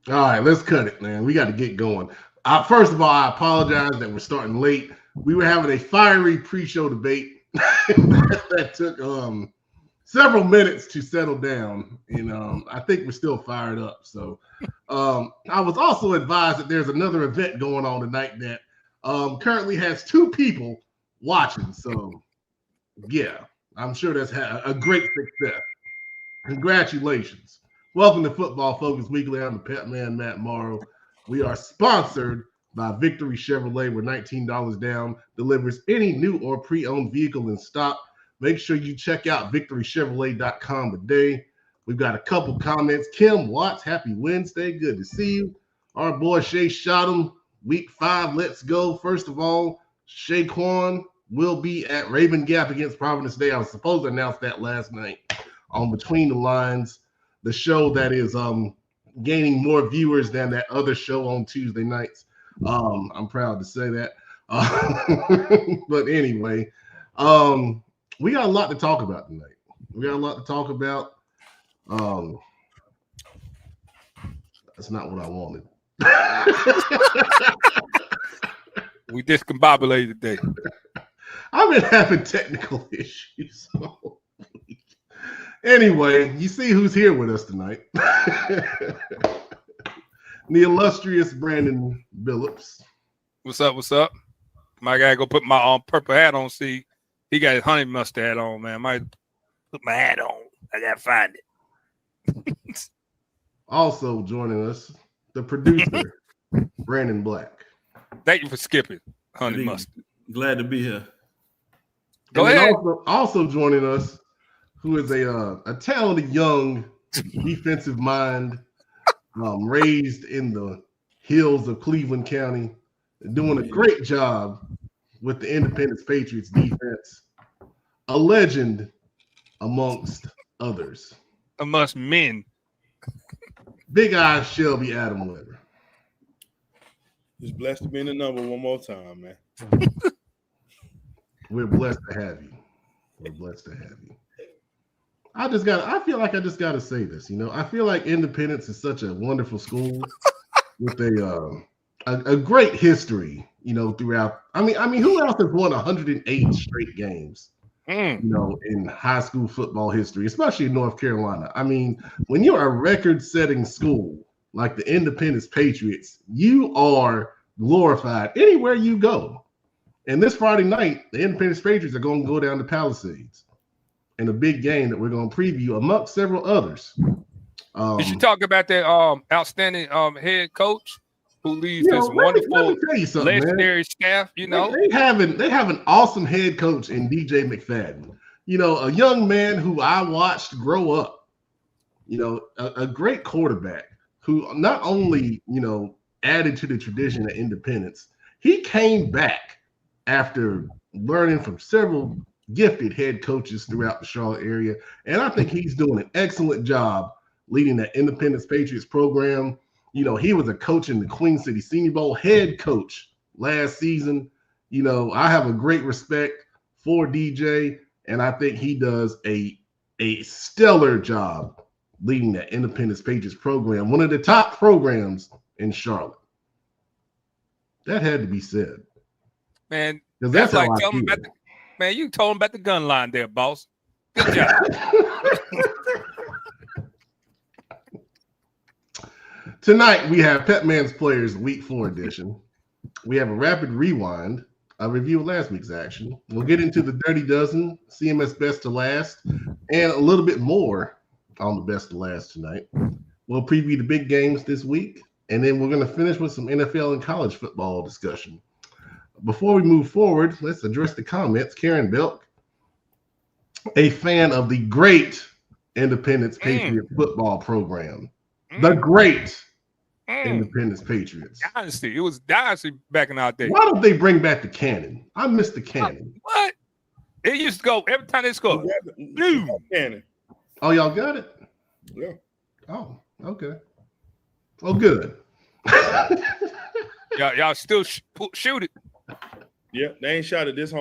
All right, let's cut it, man. We got to get going. First of all, I apologize that we're starting late. We were having a fiery pre-show debate that took several minutes to settle down, and I think we're still fired up. So I was also advised that there's another event going on tonight that currently has 2 people watching. So yeah, I'm sure that's a great success. Congratulations. Welcome to Football Focus Weekly. I'm the Pet Man, Matt Morrow. We are sponsored by Victory Chevrolet, where $19 down delivers any new or pre-owned vehicle in stock. Make sure you check out victorychevrolet.com today. We've got a couple comments. Kim Watts, happy Wednesday. Good to see you. Our boy Shay Shottam, week 5, let's go. First of all, Shaquan will be at Raven Gap against Providence Day. I was supposed to announce that last night on Between the Lines, the show that is gaining more viewers than that other show on Tuesday nights. I'm proud to say that. But anyway, we got a lot to talk about tonight. We got a lot to talk about. That's not what I wanted. We discombobulated today. I've been having technical issues. So. Anyway, you see who's here with us tonight. The illustrious Brandon Billups. What's up? What's up? My guy go put my purple hat on. See, he got his honey mustard hat on, man. Might put my hat on. I gotta find it. Also joining us, the producer, Brandon Black. Thank you for skipping honey mustard. Glad to be here. Go ahead. Also joining us, who is a talented young defensive mind, raised in the hills of Cleveland County, doing a great job with the Independence Patriots defense. A legend amongst others. Amongst men. Big Eyes Shelby Adam Weber. Just blessed to be in the number one more time, man. We're blessed to have you. We're blessed to have you. I feel like I just gotta say this. I feel like Independence is such a wonderful school with a great history, throughout. I mean, who else has won 108 straight games, in high school football history, especially in North Carolina? I mean, when you're a record-setting school like the Independence Patriots, you are glorified anywhere you go. And this Friday night, the Independence Patriots are going to go down to Palisades in a big game that we're going to preview amongst several others. Did you talk about that outstanding head coach who leads this wonderful legendary staff? They have an awesome head coach in DJ McFadden. A young man who I watched grow up. A great quarterback who not only added to the tradition of Independence, he came back after learning from several gifted head coaches throughout the Charlotte area. And I think he's doing an excellent job leading the Independence Patriots program. He was a coach in the Queen City Senior Bowl, head coach last season. I have a great respect for DJ, and I think he does a stellar job leading the Independence Patriots program, one of the top programs in Charlotte. That had to be said. Man, that's like telling him about you told him about the gun line there, boss. Good job. Tonight, we have Pet Man's Players Week 4 edition. We have a rapid rewind, a review of last week's action. We'll get into the Dirty Dozen, CMS Best to Last, and a little bit more on the Best to Last tonight. We'll preview the big games this week, and then we're going to finish with some NFL and college football discussion. Before we move forward, let's address the comments. Karen Belk, a fan of the great Independence Patriot football program. The great Independence Patriots. Dynasty. It was Dynasty back in our day. Why don't they bring back the cannon? I miss the cannon. What? It used to go every time they scored. Cannon. Oh, y'all got it? Yeah. Oh, okay. Well, good. Y'all still shoot it. Yeah, they ain't shot it this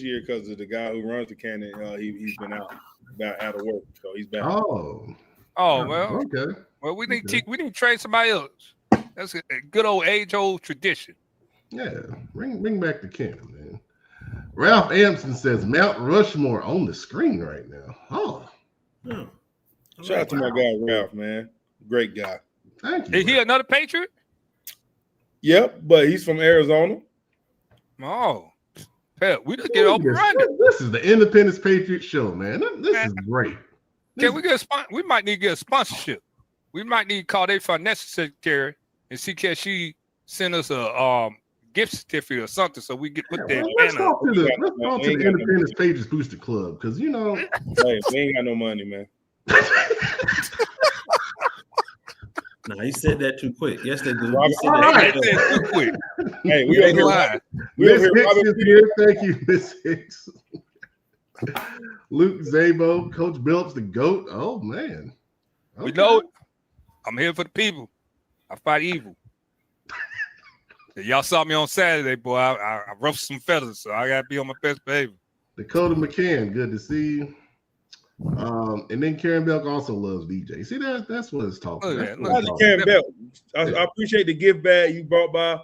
year because of the guy who runs the cannon. He's been out of work, so he's back. Oh, well. Okay. Well, we need to train somebody else. That's a good old age-old tradition. Yeah, bring back the Cannon, man. Ralph Ampson says Mount Rushmore on the screen right now. Oh. Shout out to my guy Ralph, man. Great guy. Thank you. Is he another Patriot? Yep, but he's from Arizona. Oh, hell, we just get open running. This is the Independence Patriot Show, man. This is great. Can we get we might need to get a sponsorship. We might need to call their financial secretary and see can she send us a gift certificate or something so we get put there. Let's talk to the Independence Patriots Booster Club because hey, we ain't got no money, man. No, he said that too quick. Yes, they do. All right. Too quick. Hey, we ain't lying. Miss Hicks is here. Thank you, Miss Hicks. Luke Zabo, Coach Billups, the GOAT. Oh man, we know it. I'm here for the people. I fight evil. Y'all saw me on Saturday, boy. I ruffled some feathers, so I gotta be on my best behavior. Dakota McCann, good to see you. And then Karen Belk also loves DJ. See, that's what it's talking about. Karen Belk. I appreciate the gift bag you brought by.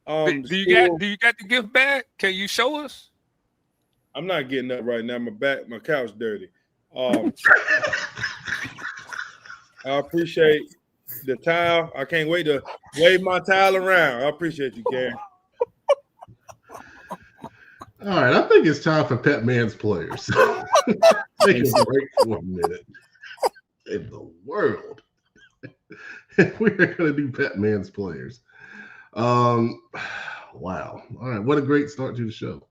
Do you got the gift bag? Can you show us? I'm not getting up right now. My couch dirty. I appreciate the towel. I can't wait to wave my towel around. I appreciate you, Karen. All right, I think it's time for Pet Man's players. Take a break for a minute. In the world, we're going to do Pet Man's players. Wow. All right, what a great start to the show.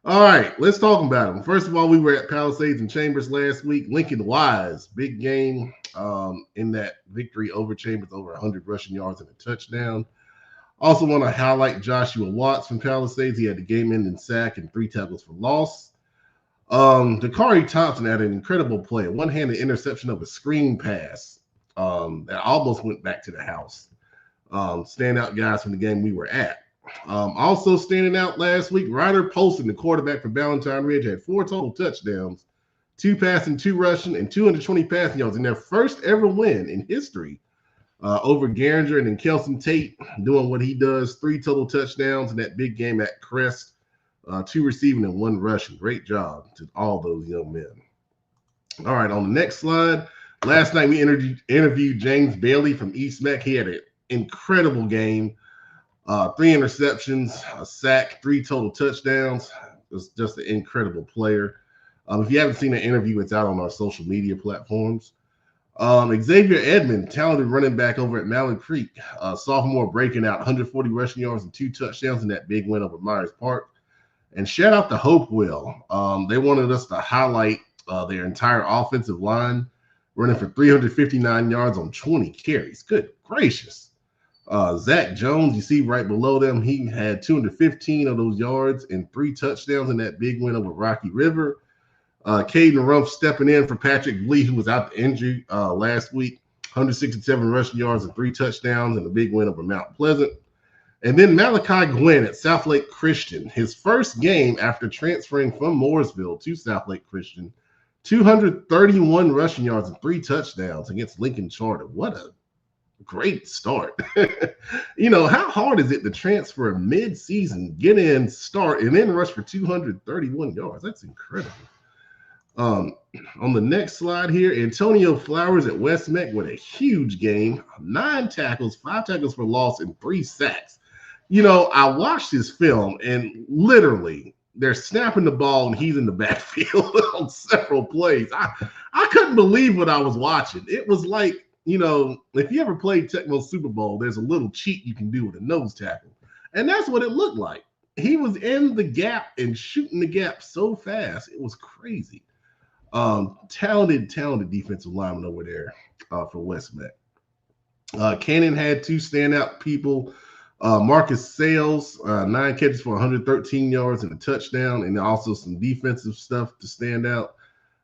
All right, let's talk about them. First of all, we were at Palisades and Chambers last week. Lincoln Wise, big game in that victory over Chambers, over 100 rushing yards and a touchdown. Also want to highlight Joshua Watts from Palisades. He had the game-ending sack and 3 tackles for loss. Dakari Thompson had an incredible play, a one-handed interception of a screen pass that almost went back to the house. Standout guys from the game we were at. Also standing out last week, Ryder Polson, the quarterback for Ballantyne Ridge, had 4 total touchdowns, 2 passing, 2 rushing, and 220 passing yards in their first ever win in history over Garinger, and then Kelson Tate doing what he does, 3 total touchdowns in that big game at Crest, 2 receiving and 1 rushing. Great job to all those young men. All right, on the next slide, last night we interviewed James Bailey from East Meck. He had an incredible game, 3 interceptions, a sack, 3 total touchdowns. It was just an incredible player. If you haven't seen the interview, it's out on our social media platforms. Xavier Edmond, talented running back over at Mallard Creek, sophomore, breaking out 140 rushing yards and 2 touchdowns in that big win over Myers Park. And shout out to Hopewell. They wanted us to highlight their entire offensive line, running for 359 yards on 20 carries. Good gracious. Zach Jones, you see right below them, he had 215 of those yards and 3 touchdowns in that big win over Rocky River. Caden Rumpf stepping in for Patrick Lee, who was out the injury last week. 167 rushing yards and 3 touchdowns and a big win over Mount Pleasant. And then Malachi Gwynn at Southlake Christian, his first game after transferring from Mooresville to Southlake Christian. 231 rushing yards and 3 touchdowns against Lincoln Charter. What a great start. How hard is it to transfer mid-season, get in, start, and then rush for 231 yards? That's incredible. On the next slide here, Antonio Flowers at West Meck with a huge game, 9 tackles, 5 tackles for loss, and 3 sacks. I watched his film, and literally they're snapping the ball and he's in the backfield on several plays. I couldn't believe what I was watching. It was like, if you ever played Tecmo Super Bowl, there's a little cheat you can do with a nose tackle. And that's what it looked like. He was in the gap and shooting the gap so fast. It was crazy. Talented defensive lineman over there for West Meck. Cannon had 2 standout people. Marcus Sales, 9 catches for 113 yards and a touchdown, and also some defensive stuff to stand out.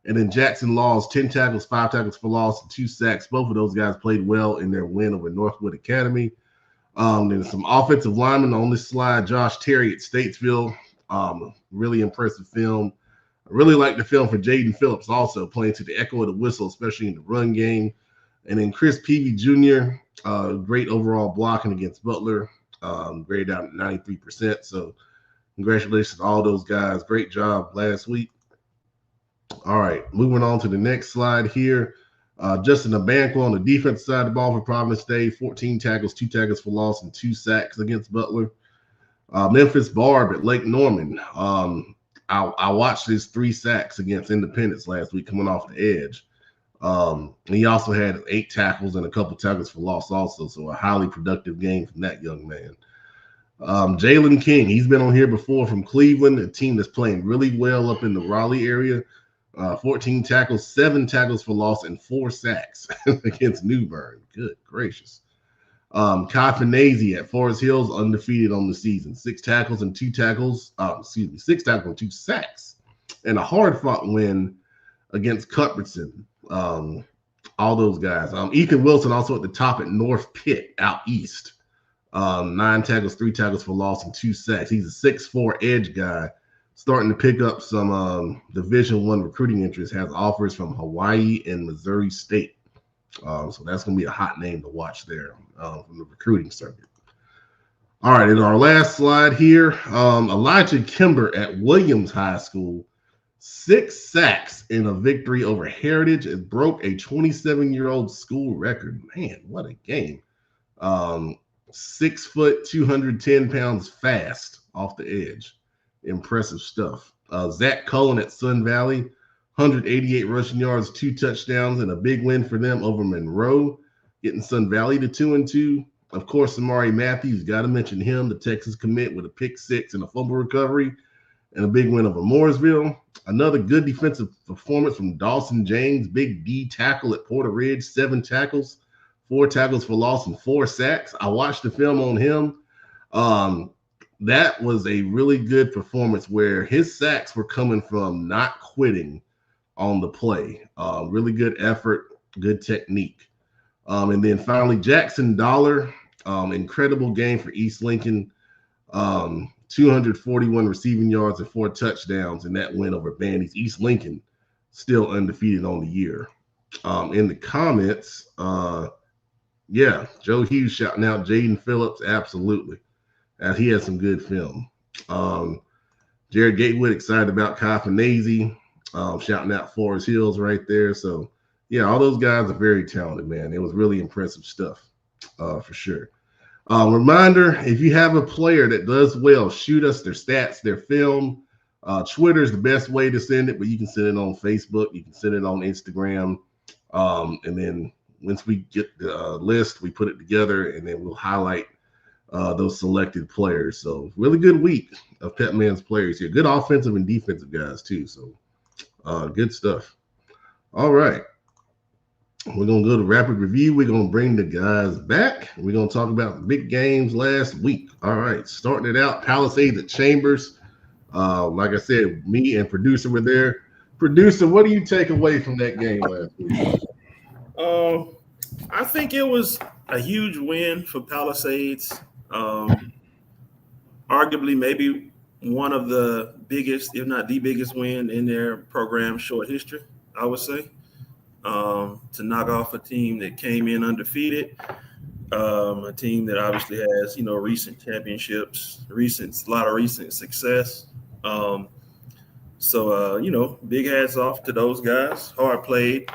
And then Jackson Laws, 10 tackles, 5 tackles for loss, and 2 sacks. Both of those guys played well in their win over Northwood Academy. Then some offensive linemen on this slide. Josh Terry at Statesville, really impressive film. I really like the film for Jaden Phillips, also playing to the echo of the whistle, especially in the run game. And then Chris Peavy Jr., great overall blocking against Butler, graded out at 93%. So congratulations to all those guys. Great job last week. All right, moving on to the next slide here. Justin Abankwa on the defense side of the ball for Providence State, 14 tackles, 2 tackles for loss, and 2 sacks against Butler. Memphis Barb at Lake Norman. I watched his 3 sacks against Independence last week coming off the edge. And he also had 8 tackles and a couple tackles for loss also, so a highly productive game from that young man. Jalen King, he's been on here before from Cleveland, a team that's playing really well up in the Raleigh area. 14 tackles, 7 tackles for loss, and 4 sacks against New Bern. Good gracious. Kai Finazzi at Forest Hills, undefeated on the season. 6 tackles and 2 tackles. 6 tackles and 2 sacks. And a hard-fought win against Cuthbertson. All those guys. Ethan Wilson also at the top at North Pitt out east. 9 tackles, 3 tackles for loss, and 2 sacks. He's a 6'4" edge guy. Starting to pick up some Division I recruiting interest, has offers from Hawaii and Missouri State. So that's going to be a hot name to watch there from the recruiting circuit. All right, in our last slide here, Elijah Kimber at Williams High School, 6 sacks in a victory over Heritage. It broke a 27-year-old school record. Man, what a game. 6 foot, 210 pounds fast off the edge. Impressive stuff. Zach Cullen at Sun Valley, 188 rushing yards, 2 touchdowns, and a big win for them over Monroe, getting Sun Valley to 2-2. Of course, Amari Matthews, got to mention him, the Texas commit with a pick 6 and a fumble recovery, and a big win over Mooresville. Another good defensive performance from Dawson James, big D tackle at Porter Ridge, 7 tackles, 4 tackles for loss, and 4 sacks. I watched the film on him. That was a really good performance where his sacks were coming from not quitting on the play. Really good effort, good technique. And then finally, Jackson Dollar, incredible game for East Lincoln. 241 receiving yards and 4 touchdowns in that win over Bandy's. East Lincoln still undefeated on the year. In the comments, Joe Hughes shouting out Jaden Phillips, absolutely. He had some good film. Jared Gatewood excited about Kai Finazzi, shouting out Forest Hills right there. So, yeah, all those guys are very talented, man. It was really impressive stuff for sure. Reminder, if you have a player that does well, shoot us their stats, their film. Twitter is the best way to send it, but you can send it on Facebook. You can send it on Instagram. And then once we get the list, we put it together, and then we'll highlight those selected players. So really good week of Petman's players here. Good offensive and defensive guys too. So good stuff. All right. We're going to go to rapid review. We're going to bring the guys back. We're going to talk about the big games last week. All right. Starting it out, Palisades at Chambers. Like I said, me and producer were there. Producer, what do you take away from that game last week? I think it was a huge win for Palisades. Arguably maybe one of the biggest, if not the biggest win in their program's short history, I would say. To knock off a team that came in undefeated, a team that obviously has, recent championships, a lot of recent success. So, big hats off to those guys. Hard played,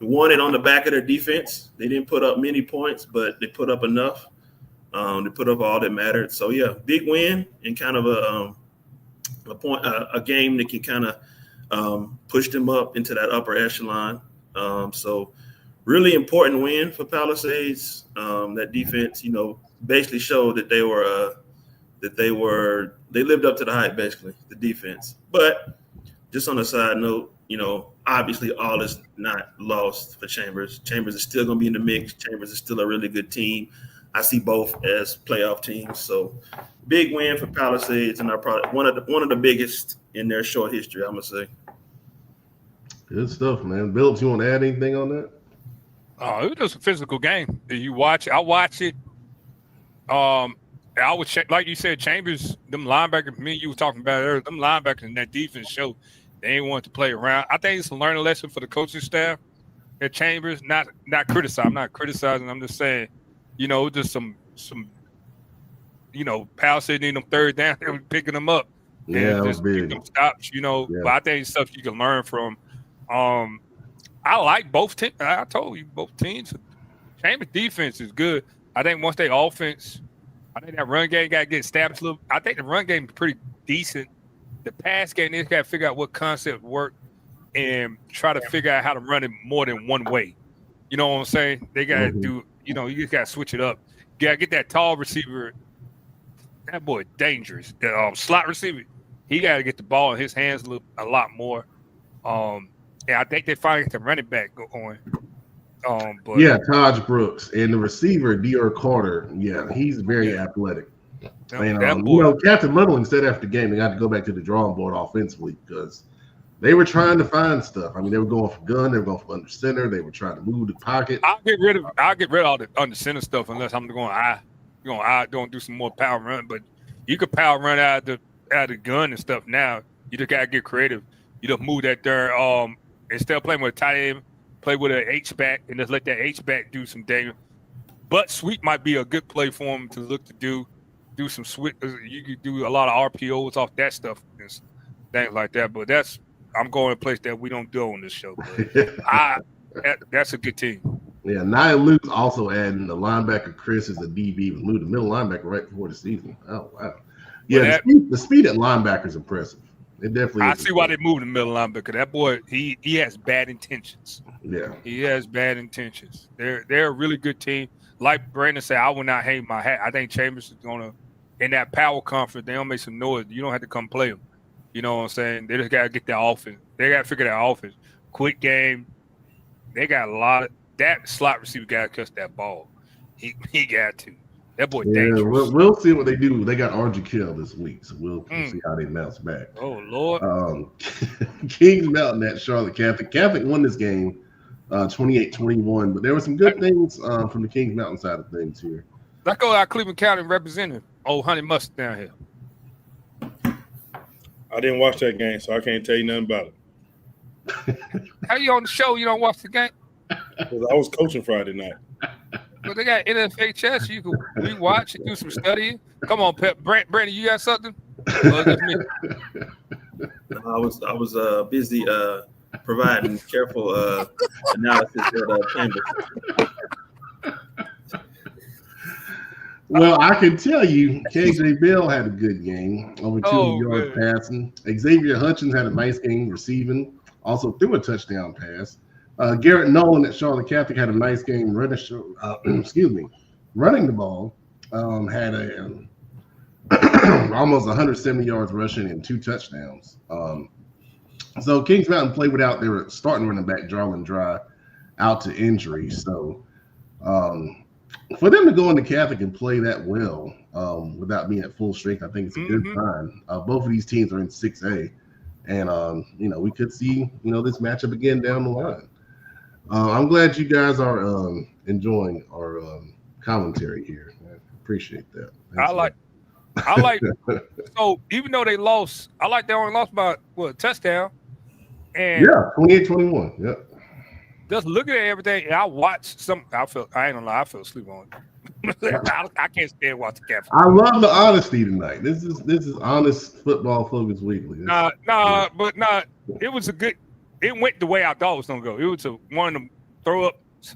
won it on the back of their defense. They didn't put up many points, but they put up enough. They put up all that mattered. So, yeah, big win and kind of a game that can kind of push them up into that upper echelon. So really important win for Palisades. That defense, basically showed that they lived up to the hype, basically, the defense. But just on a side note, obviously all is not lost for Chambers. Chambers is still going to be in the mix. Chambers is still a really good team. I see both as playoff teams. So big win for Palisades, and are probably one of the biggest in their short history, I'm going to say. Good stuff, man. Billups, you want to add anything on that? It was just a physical game. You watch it. I watch it. I would check, like you said, Chambers, them linebackers, me and you were talking about earlier, them linebackers in that defense show they ain't want to play around. I think it's a learning lesson for the coaching staff. at Chambers. Not criticizing. I'm not criticizing. I'm just saying, just some Powell said in them third down, they were picking them up. Yeah, and that was just big. them stops, Yeah. But I think it's stuff you can learn from. I like both teams. I told you both teams. Chambers defense is good. I think once they offense, I think that run game got to get established a little. I think the run game is pretty decent. The pass game, they got to figure out what concept work and try to figure out how to run it more than one way. You know what I'm saying? They got to do, you just got to switch it up. You got to get that tall receiver. That boy dangerous. The slot receiver, he got to get the ball in his hands a lot more. And I think they finally get the running back going. But yeah, Taj Brooks and the receiver Dior Carter. Yeah, he's very athletic. And Captain Muddling said after the game they got to go back to the drawing board offensively because they were trying to find stuff. I mean, they were going for gun, they were going for under center, they were trying to move the pocket. I'll get rid of all the under center stuff unless I'm going do some more power run. But you could power run out of the gun and stuff now. You just gotta get creative. You just move that there. Instead of playing with a tight end, play with an H-back and just let that H-back do some damage. But sweep might be a good play for him to look to do some sweep. You could do a lot of RPOs off that stuff and things like that. But I'm going to a place that we don't do on this show. But that's a good team. Yeah, Nia Luke's also adding the linebacker Chris as a DB, was moved to middle linebacker right before the season. Oh wow. Yeah, the speed at linebacker is impressive. It definitely. I see why they moved the middle linebacker. That boy, he has bad intentions. Yeah, he has bad intentions. They're a really good team. Like Brandon said, I would not hang my hat. I think Chambers is gonna in that power conference. They don't make some noise. You don't have to come play them. You know what I'm saying? They just gotta get that offense. They gotta figure that offense. Quick game. They got a lot of that slot receiver. Got to catch that ball. He got to. That boy dangerous. We'll see what they do. They got RG Kill this week, so we'll see how they bounce back. Oh Lord. Kings Mountain at Charlotte Catholic. Catholic won this game 28-21, but there were some good things from the Kings Mountain side of things here. Let's go our Cleveland County representative, old Honey Mustard down here. I didn't watch that game, so I can't tell you nothing about it. How you on the show? You don't watch the game? Because I was coaching Friday night. But they got NFHS. You can rewatch and do some studying. Come on, Pep. Brandon, you got something? I was busy providing careful analysis at Chambers. Well, I can tell you, KJ Bell had a good game, over 200 yards passing. Xavier Hutchins had a nice game receiving, also threw a touchdown pass. Garrett Nolan at Charlotte Catholic had a nice game running the ball. Had almost 170 yards rushing and 2 touchdowns. So Kings Mountain played without their starting running back, Jarlin Dry, out to injury. So for them to go into Catholic and play that well without being at full strength, I think it's a good sign. Both of these teams are in 6A. And, we could see, this matchup again down the line. I'm glad you guys are enjoying our commentary here. I appreciate that. I like. So even though they lost, I like they only lost by a touchdown. And 28-21. Yep. Just looking at everything, and I watched some. I ain't gonna lie, I fell asleep on it. I can't stand watching Catholic. I love the honesty tonight. This is honest football focus weekly. But it was a good. It went the way I thought it was gonna go. It was one of them throw ups.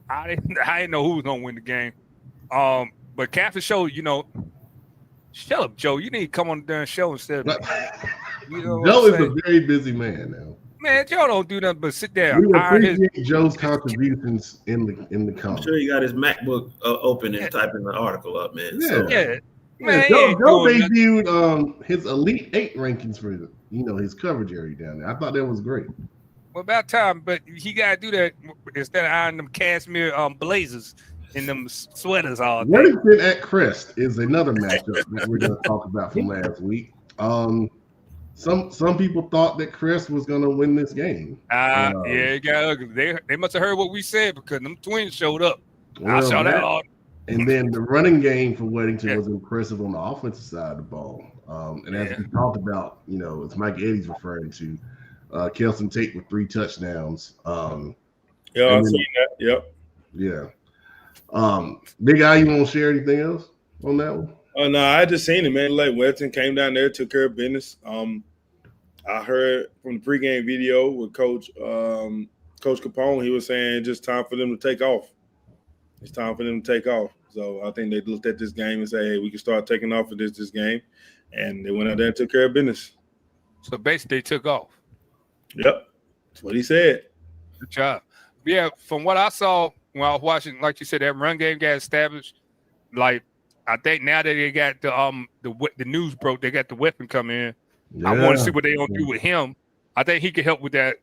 I didn't know who was gonna win the game. But Catholic showed, shut up, Joe. You need to come on the darn show instead of Joe is a very busy man now. Man, Joe don't do nothing but sit there. We appreciate Joe's contributions in the comments. I'm sure he got his MacBook open and typing the article up, man. Man, Joe debuted his Elite 8 rankings for his coverage area down there. I thought that was great. Well, about time, but he got to do that instead of eyeing them cashmere blazers and them sweaters all day. Weddington at Crest is another matchup that we're going to talk about from last week. Some people thought that Crest was going to win this game. It got ugly. They must have heard what we said because them twins showed up. I saw that all. And then the running game for Weddington was impressive on the offensive side of the ball. And as we talked about, as Mike Eddie's referring to, Kelson Tate with 3 touchdowns. Yeah, I And then- seen that. Yep. Yeah. Big Eye, you want to share anything else on that one? Oh no, I just seen it, man. Like Weston came down there, took care of business. I heard from the pregame video with Coach Capone, he was saying it's just time for them to take off. It's time for them to take off. So I think they looked at this game and say, hey, we can start taking off of this game. And they went out there and took care of business. So basically, they took off. Yep. That's what he said. Good job. Yeah, from what I saw when I was watching, like you said, that run game got established. Like, I think now that they got the news broke, they got the weapon coming in. Yeah. I want to see what they're gonna do with him. I think he could help with that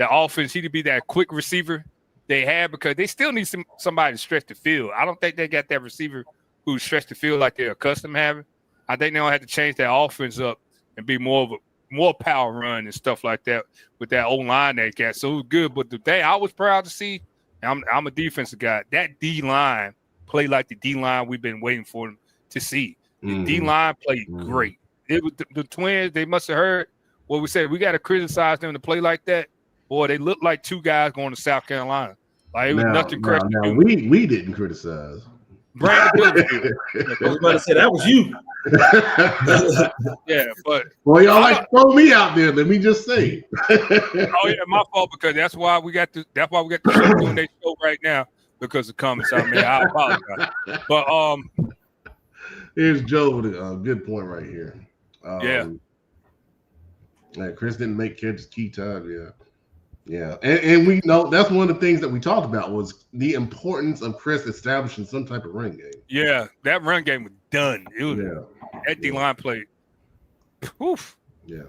offense. He could be that quick receiver they have because they still need somebody to stretch the field. I don't think they got that receiver who stretch the field like they're accustomed having. I think they're gonna have to change that offense up and be more power run and stuff like that with that old line they got. So it was good. But the thing I was proud to see, and I'm a defensive guy, that D line play like the D line we've been waiting for them to see. The D line played great. It was the Twins. They must have heard what we said. We got to criticize them to play like that. Boy, they look like two guys going to South Carolina. Like it was nothing crazy. Now, we didn't criticize. Brandon Everybody said that was you. yeah, but y'all like to throw me out there. Let me just say. oh yeah, my fault because that's why we got the show doing their show right now because of comments I made. I apologize. But here's Joe with a good point right here. Yeah, Chris didn't make catches key time. Yeah, and we know that's one of the things that we talked about was the importance of Chris establishing some type of run game. Yeah, that run game was done. It was that D line played. Oof. Yeah.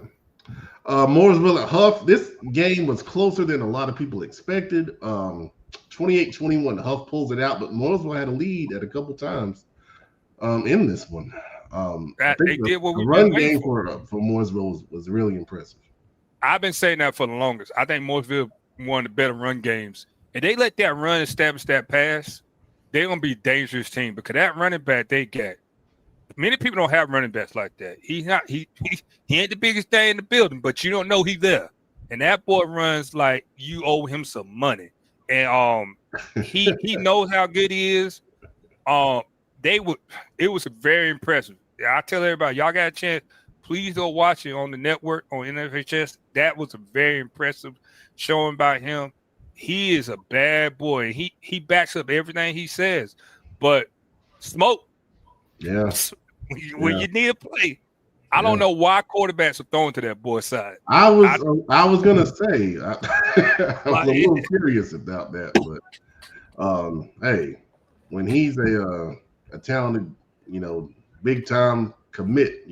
Mooresville at Huff. This game was closer than a lot of people expected. 28-21. Huff pulls it out, but Mooresville had a lead at a couple times in this one. They did what we run game for Mooresville was really impressive. I've been saying that for the longest. I think Mooresville one of the better run games. And they let that run establish that pass, they're going to be a dangerous team because that running back they got. Many people don't have running backs like that. He ain't the biggest thing in the building, but you don't know he's there. And that boy runs like you owe him some money. And he knows how good he is. It was very impressive. I tell everybody, y'all got a chance, please go watch it on the network on NFHS. That was a very impressive showing by him. He is a bad boy. He backs up everything he says. But Smoke, when you need a play, I don't know why quarterbacks are thrown to that boy's side. I was gonna say I was a little curious about that, but hey, when he's a talented, big time commit,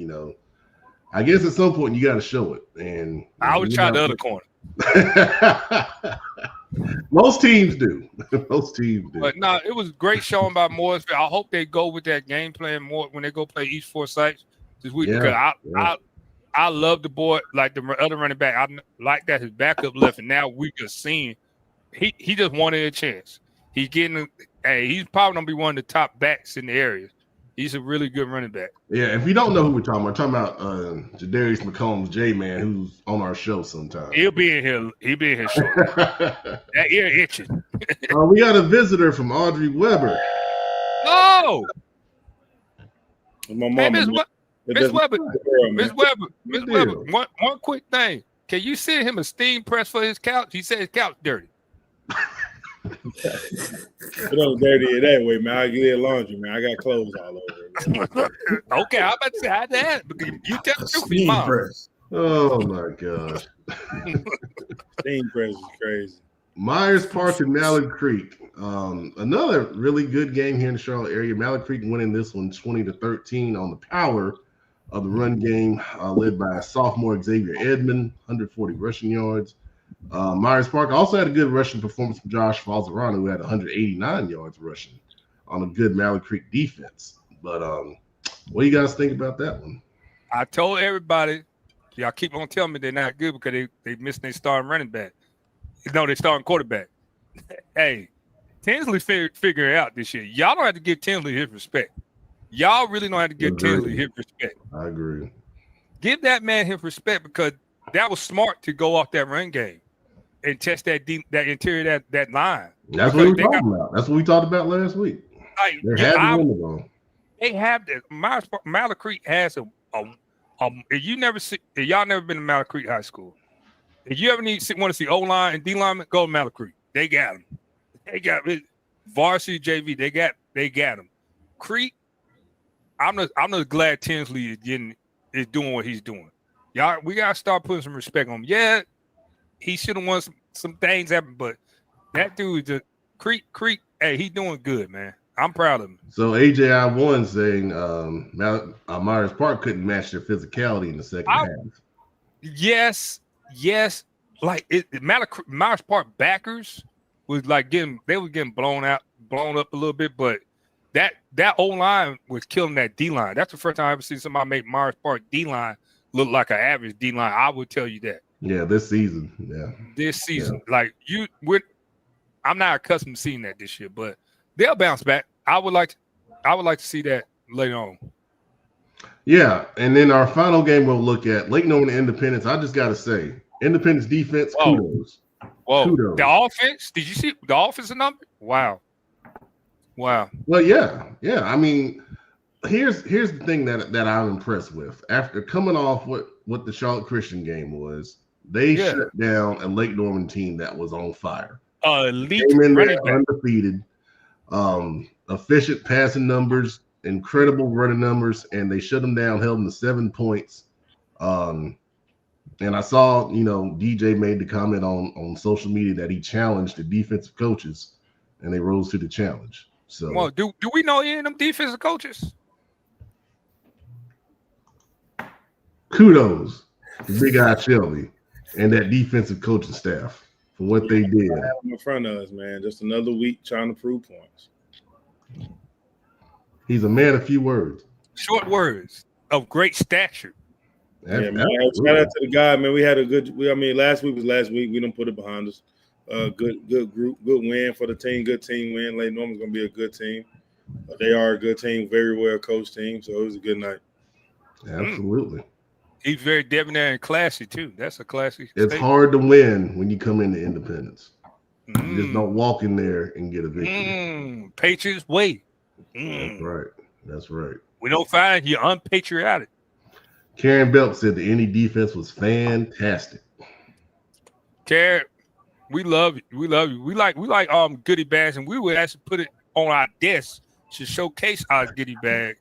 I guess at some point you got to show it. And I would try the other corner. Most teams do. But no, it was great showing by Mooresville. I hope they go with that game plan more when they go play East Forsyth this week. Because I love the boy, like the other running back. I like that his backup left, and now we just seen he just wanted a chance. He's probably gonna be one of the top backs in the area. He's a really good running back. Yeah, if you don't know who we're talking about Jadarius McCombs, J-Man, who's on our show sometime. He'll be in here. He'll be in here shortly. That ear itching. We got a visitor from Audrey Weber. Oh! My hey, mama. Miss Weber, one quick thing. Can you send him a steam press for his couch? He said his couch dirty. It don't dirty that way, man. I get laundry, man. I got clothes all over. Okay, I'm about to say I had to ask because you tell the truth, Steam Mom. press. Oh my gosh. Steam press is crazy. Myers Park and Mallard Creek. Another really good game here in the Charlotte area. Mallard Creek winning this one 20-13 on the power of the run game, led by sophomore Xavier Edmond, 140 rushing yards. Myers Park also had a good rushing performance from Josh Falzarano, who had 189 yards rushing on a good Mallard Creek defense. But what do you guys think about that one? I told everybody, y'all keep on telling me they're not good because they missed their starting running back. No, they're starting quarterback. Hey, Tinsley figure it out this year. Y'all don't have to give Tinsley his respect. Y'all really don't have to give Tinsley his respect. I agree. Give that man his respect because that was smart to go off that run game. and test that interior that line. That's what we were talking about. That's what we talked about last week. Like, They had to win the ball. They have that. Mallard Creek has a if y'all never been to Mallard Creek High School, if you ever want to see O line and D lineman, go to Mallard Creek. They got them. They got it. Varsity JV. They got them. Creek. I'm just glad Tinsley is doing what he's doing. Y'all, we gotta start putting some respect on him. Yeah, he should have won some things happen, but that dude is Creek. Hey, he doing good, man. I'm proud of him. So AJI1 saying Myers Park couldn't match their physicality in the second half. Yes. Like Myers Park backers was like getting blown up a little bit, but that O line was killing that D line. That's the first time I ever seen somebody make Myers Park D line look like an average D line. I would tell you that. Yeah, this season. Yeah, this season, like I'm not accustomed to seeing that this year, but they'll bounce back. I would like to see that later on. Yeah, and then our final game we'll look at Lake Norman Independence. I just got to say, Independence defense, kudos. Whoa, kudos. The offense? Did you see the offensive number? Wow. Well, yeah. I mean, here's the thing that I'm impressed with. After coming off what the Charlotte Christian game was, they shut down a Lake Norman team that was on fire. Elite came in there running undefeated, efficient passing numbers, incredible running numbers, and they shut them down, held them to 7 points. And I saw, DJ made the comment on social media that he challenged the defensive coaches, and they rose to the challenge. So, well, do we know any of them defensive coaches? Kudos to Big Eye Shelby and that defensive coaching staff for what they did. In front of us, man. Just another week trying to prove points. He's a man of few words. Short words of great stature. Yeah, man. Shout out to the guy, man. We had a good. Last week was last week. We didn't put it behind us. Good group, good win for the team. Good team win. Lake Norman's gonna be a good team. They are a good team, very well coached team. So it was a good night. Absolutely. He's very debonair and classy too. That's a classy. It's statement. Hard to win when you come into Independence. You just don't walk in there and get a victory. Patriots way. That's right. We don't find you unpatriotic. Karen Belk said the Indy defense was fantastic. Karen, we love you. We love you. We like goodie bags, and we would actually put it on our desk to showcase our goodie bag.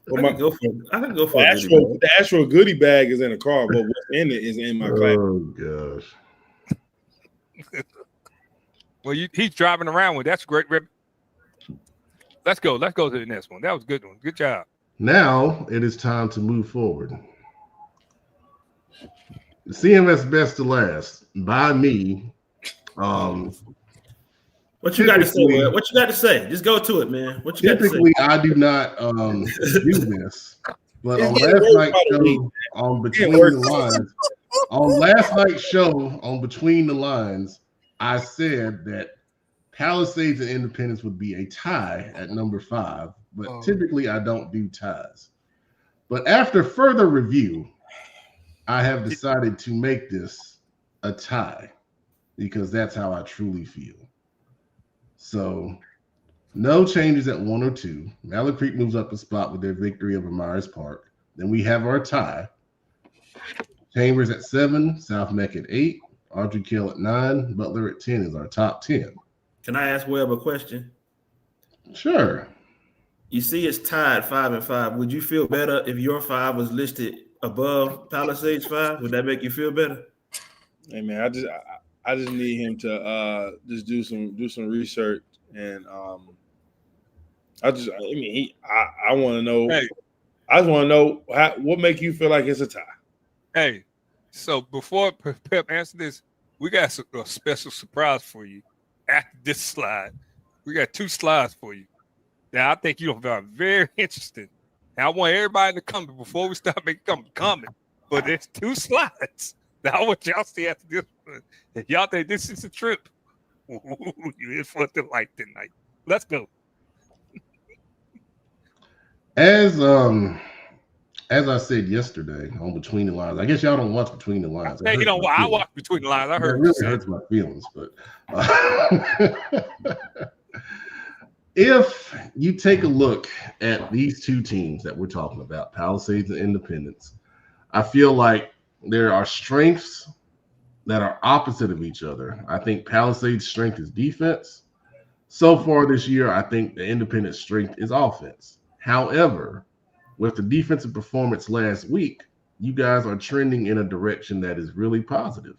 Well, I can go for the actual goodie bag is in the car, but what's in it is in my class. Oh gosh. Well, he's driving around with that's great. Let's go to the next one. That was a good one. Good job. Now it is time to move forward. The CMS Best to Last by me. What you got to say? What you got to say? Just go to it, man. What you got to say? Typically, I do not do this, but on last night's show on Between the Lines, on last night's show on Between the Lines, I said that Palisades and Independence would be a tie at number 5, but typically I don't do ties. But after further review, I have decided to make this a tie because that's how I truly feel. So, no changes at 1 or 2. Mallard Creek moves up a spot with their victory over Myers Park. Then we have our tie. Chambers at 7, South Neck at 8, Audrey Kill at 9, Butler at 10 is our top 10. Can I ask Webb a question? Sure. You see it's tied 5 and 5. Would you feel better if your 5 was listed above Palisades 5? Would that make you feel better? Hey man, I just need him to just do some research and I want to know. Hey. I just want to know what make you feel like it's a tie. Hey, so before Pep answer this, we got a special surprise for you after this slide. We got 2 slides for you. Now I think you'll find very interesting. Now I want everybody to come before we start making comment. But there's 2 slides. Now I want y'all to see after this one. If y'all think this is a trip, you in for the light tonight. Let's go. As as I said yesterday on Between the Lines, I guess y'all don't watch Between the Lines. Hey, you know what? I watch Between the Lines. I heard it really hurts my feelings, but if you take a look at these two teams that we're talking about, Palisades and Independence, I feel like there are strengths that are opposite of each other. I think Palisades' strength is defense. So far this year, I think the Independence strength is offense. However, with the defensive performance last week, you guys are trending in a direction that is really positive.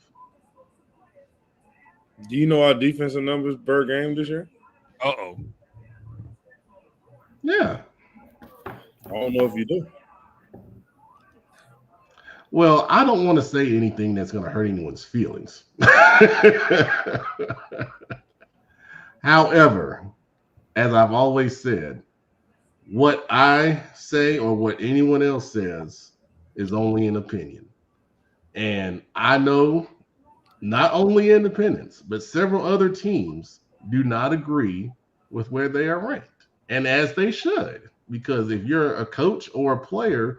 Do you know our defensive numbers per game this year? Uh-oh. Yeah. I don't know if you do. Well, I don't want to say anything that's going to hurt anyone's feelings. However, as I've always said, what I say or what anyone else says is only an opinion. And I know not only Independence, but several other teams do not agree with where they are ranked. And as they should, because if you're a coach or a player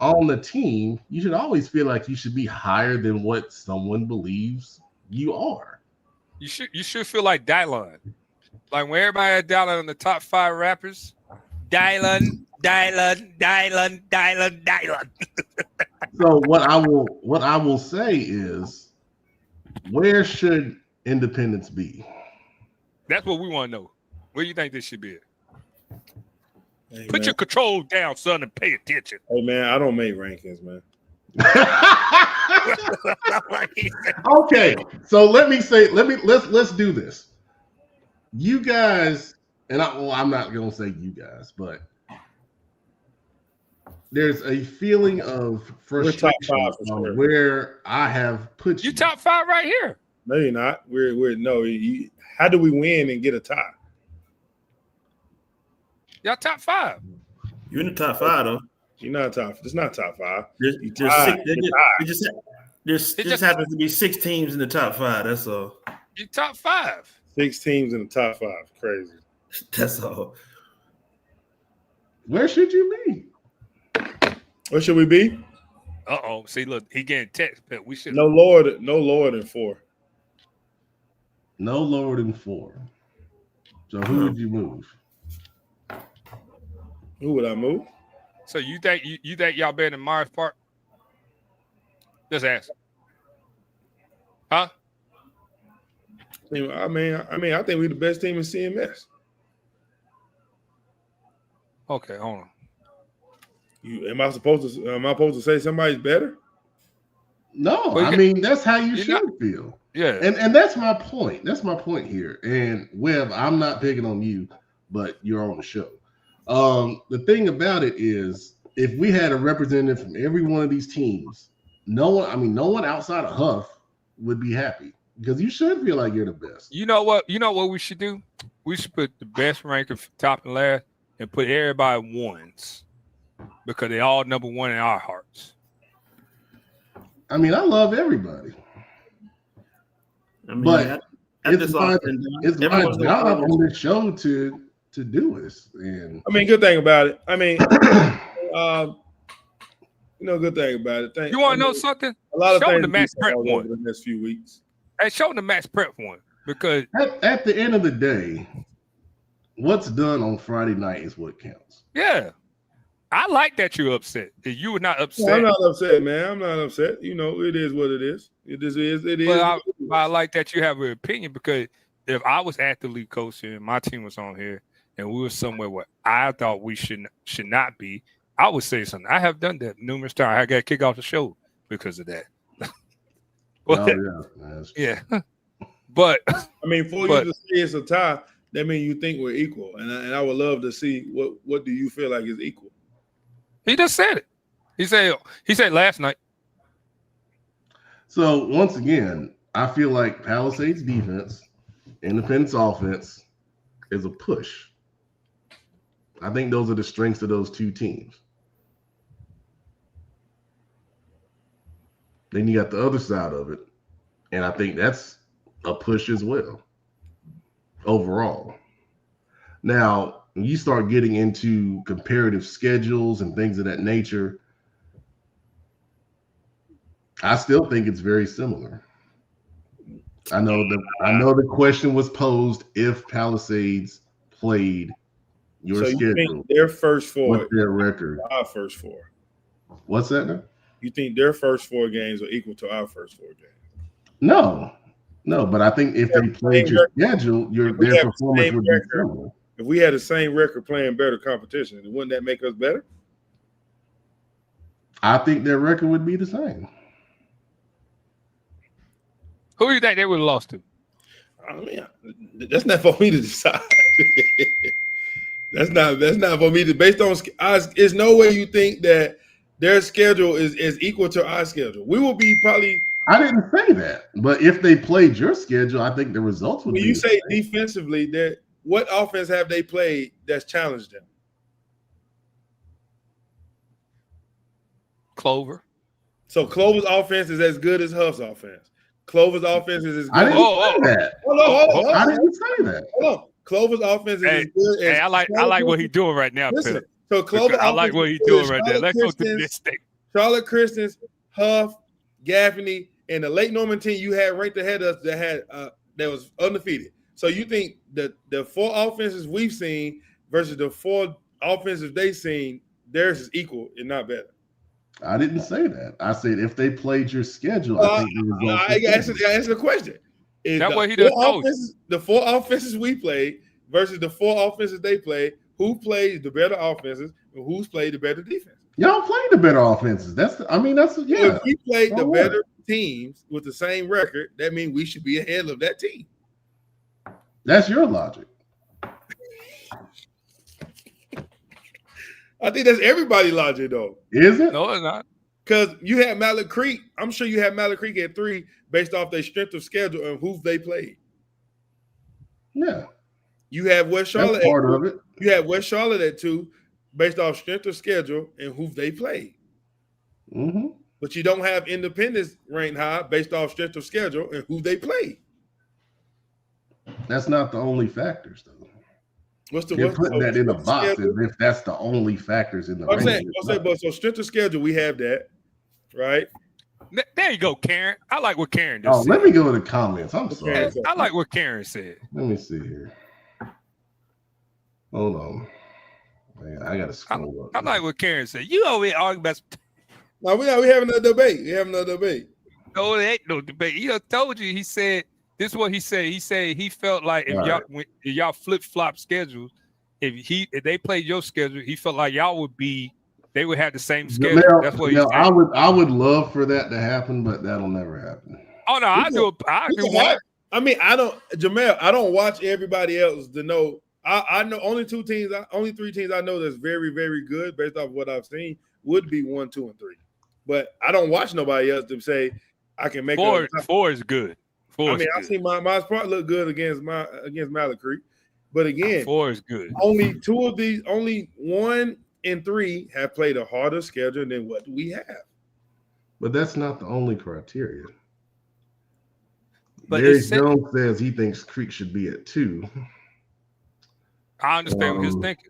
on the team, you should always feel like you should be higher than what someone believes you are. You should feel like Dylan. Like when everybody had Dylan in the top 5 rappers, Dylan. So what I will say is, where should Independence be? That's what we want to know. Where do you think this should be? Hey, Put man. your control down, son, and pay attention. Hey man, I don't make rankings, man. Okay, so let's do this. You guys, and I'm not gonna say you guys, but there's a feeling of frustration top 5 for on sure. where I have put you. You top 5 right here. No, you're not. We're no. How do we win and get a tie? Y'all top 5. You're in the top 5 though. You're not top. It's not top 5. There just happens to be 6 teams in the top 5. That's all. You top 5. 6 teams in the top 5. Crazy. That's all. Where should you be? What should we be? Uh-oh. See, look, he getting text, but we should. No lower than 4. No lower than 4. So who would you move? Who would I move? So you think y'all better than Myers Park? Just ask. Huh? I mean, I think we're the best team in CMS. Okay, hold on. Am I supposed to say somebody's better? No, Well, I mean that's how you you're should feel. Yeah. And that's my point. That's my point here. And Webb, I'm not picking on you, but you're on the show. The thing about it is, if we had a representative from every one of these teams, no one outside of Huff would be happy, because you should feel like you're the best. You know what we should do? We should put the best ranker top and last and put everybody ones, because they all number 1 in our hearts. I mean, I love everybody. I mean, But it's my everyone's job gonna- on this show to do this. And I mean, good thing about it. I mean, good thing about it. You want to know something? A lot of Show them things the Max we Prep saw over one. the next few weeks. Hey, show them the Max Prep one, because at the end of the day, what's done on Friday night is what counts. yeah, I like that you're upset. If you were not upset, No, I'm not upset, man. I'm not upset. It is what it is. It is. but I like that you have an opinion, because if I was actively coaching and my team was on here and we were somewhere where I thought we should not be, I would say something. I have done that numerous times. I got kicked off the show because of that. But, yeah. But I mean, for you to say it's a tie, that means you think we're equal, and I would love to see what do you feel like is equal. he just said it. He said last night. So once again, I feel like Palisades defense, Independence offense is a push. I think those are the strengths of those two teams. Then you got the other side of it, and I think that's a push as well, overall. Now, when you start getting into comparative schedules and things of that nature, I still think it's very similar. I know the question was posed if Palisades played your So you schedule. think their first four, what's their record? Our first four. What's that now? You think their first 4 games are equal to our first 4 games? No, but I think if they played your schedule, their performance would be similar. If we had the same record playing better competition, wouldn't that make us better? I think their record would be the same. Who do you think they would have lost to? I mean, that's not for me to decide. that's not for me to. Based on, there's no way you think that their schedule is equal to our schedule. We will be probably. I didn't say that, but if they played your schedule, I think the results would be. When you say defensively, that what offense have they played that's challenged them? Clover. So Clover's offense is as good as Huff's offense. Clover's offense is as good. I didn't say that. Hold on. I didn't say that. Hold on. Clover's offense is as good as. Hey, I like what he's doing right now. Listen, Philip. so Clover, I like what he's doing right there. Let's go to this thing. Charlotte Christians, Huff, Gaffney, and the Lake Norman team you had ranked ahead of us that was undefeated. So you think that the 4 offenses we've seen versus the 4 offenses they've seen, theirs is equal and not better? I didn't say that. I said if they played your schedule, I think the results. I answered the question. Is that's what he does. The 4 offenses we played versus the 4 offenses they played. Who plays the better offenses and who's played the better defense? Y'all played the better offenses. That's yeah. So if we played the better teams with the same record, that means we should be ahead of that team. That's your logic. I think that's everybody's logic, though. Is it? No, it's not. Because you had Mallet Creek. I'm sure you had Mallet Creek at 3 based off their strength of schedule and who they played. Yeah. You have West Charlotte. That's part of it. You had West Charlotte at 2 based off strength of schedule and who they played. Mm-hmm. But you don't have Independence ranked high based off strength of schedule and who they played. That's not the only factors, though. You're putting that in a box as if that's the only factors in the ranking. But so strength of schedule, we have that, right? There you go, Karen. I like what Karen does. Let me go to the comments. I'm sorry. I like what Karen said. Let me see here. Hold on. Man, I gotta scroll up. I like what Karen said. You over here arguing about. No, we having a debate. We having a debate. No, it ain't no debate. He told you. He said. This is what he said. He said he felt like if y'all flip flop schedules, if they played your schedule, he felt like they would have the same schedule. That's what he said. I would love for that to happen, but that'll never happen. Oh no, I do. I mean, I don't watch everybody else to know. I know only 3 teams I know that's very, very good based off what I've seen would be 1, 2, and 3. But I don't watch nobody else to say I can make 4 is good. I see my spot look good against Mallet Creek, but again, 4 is good. Only 1 and 3 have played a harder schedule than what we have. But that's not the only criteria. But Gary Jones says he thinks Creek should be at 2. I understand what he's thinking.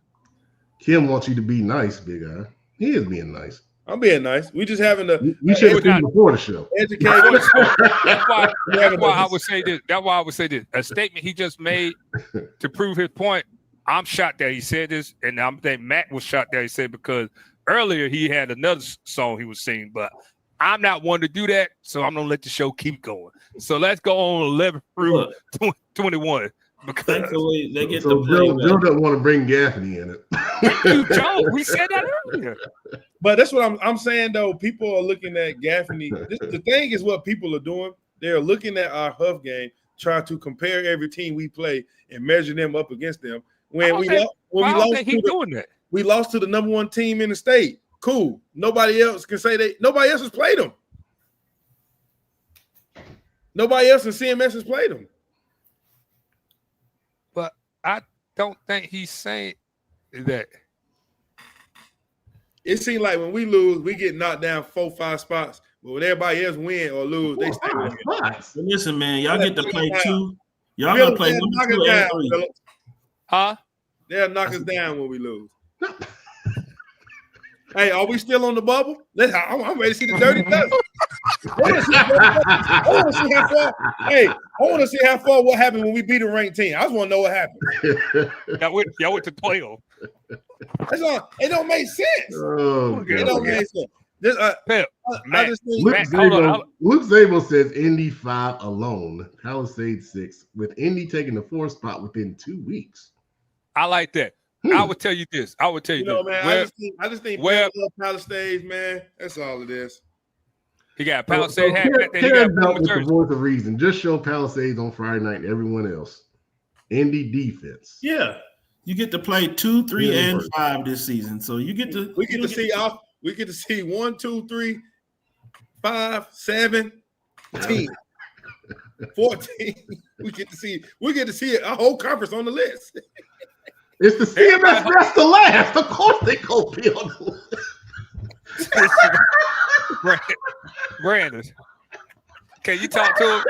Kim wants you to be nice, Big Eye. He is being nice. I'm being nice. We just having a. You should have seen before the show. That's why I would say this. That's why I would say this. A statement he just made to prove his point. I'm shocked that he said this, and I'm thinking Matt was shocked that he said because earlier he had another song he was singing, but I'm not one to do that, so I'm gonna let the show keep going. So let's go on 11 through 21. Thankfully, they get so Joe doesn't want to bring Gaffney in it. Joe, we said that earlier. But that's what I'm saying, though. People are looking at Gaffney. The thing is what people are doing. They're looking at our Huff game, trying to compare every team we play and measure them up against them. We lost to the number 1 team in the state. Cool. Nobody else can say nobody else has played them. Nobody else in CMS has played them. But I don't think he's saying that. It seems like when we lose, we get knocked down 4, 5 spots. But when everybody else win or lose, they stay with it. Listen, man, y'all get to play 2. Y'all gonna play 1, 2, and 3. Huh? They'll knock us down when we lose. Hey, are we still on the bubble? I'm ready to see the dirty dozen. I want to see how far. Hey, I want to see how far what happened when we beat a ranked team. I just want to know what happened. Y'all went to 12. That's all. It don't make sense. Oh, It don't make sense. This, Pep, I Matt, just think Luke Matt, hold on. Zabel, Luke Zabel says Indy 5 alone, Palisade 6, with Indy taking the 4th spot within 2 weeks. I like that. I would tell you this. I would tell you, you know, this. man. I just think Webb Palisades, man. That's all it is. He got Palisade hat back there. He Karen got Belt Puma with the jersey. voice of reason. Just show Palisades on Friday night and everyone else. Indy defense. Yeah, you get to play 2, 3, Yeah, and work. 5 this season, so you get to. We get to see off. We get to see 1, 2, 3, 5, 7, 10, 14. We get to see a whole conference on the list. It's the CMS best to last. Of course they go be on the list. Brandon, can you talk to him?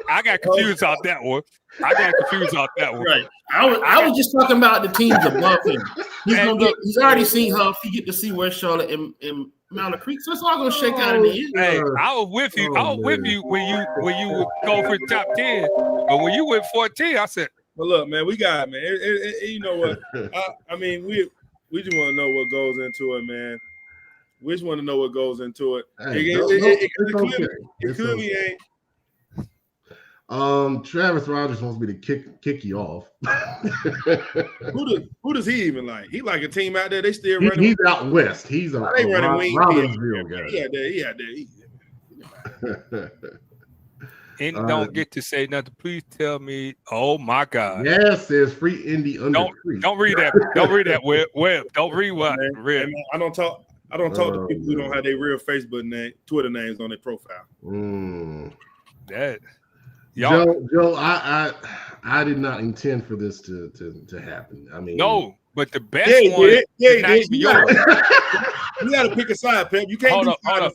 I got confused off that one. Right. I was just talking about the teams above him. He's already seen Huff. He get to see West Charlotte and Mountain Creek. So it's all gonna shake out in the end. Hey, I was with you. When you would go for the top 10, but when you went 14, I said, But look, man, we got it, man. You know what? I mean, we just want to know what goes into it, man. We just want to know what goes into it. Hey, It clearly ain't. Travis Rogers wants me to kick you off. Who does he even like? He like a team out there. They still running. He's out west. He's a running wing. Robbinsville guy. He out there. and don't get to say nothing. Please tell me. Oh my God. Yes, says free Indy under three. Don't read that. Don't read that. Webb. Don't read what I read. Man, I don't talk to people who don't have their real Facebook name, Twitter names on their profile. That. Joe, I did not intend for this to happen. I mean, no, but the best one. Is you got to pick a side, Pep. You can't do side.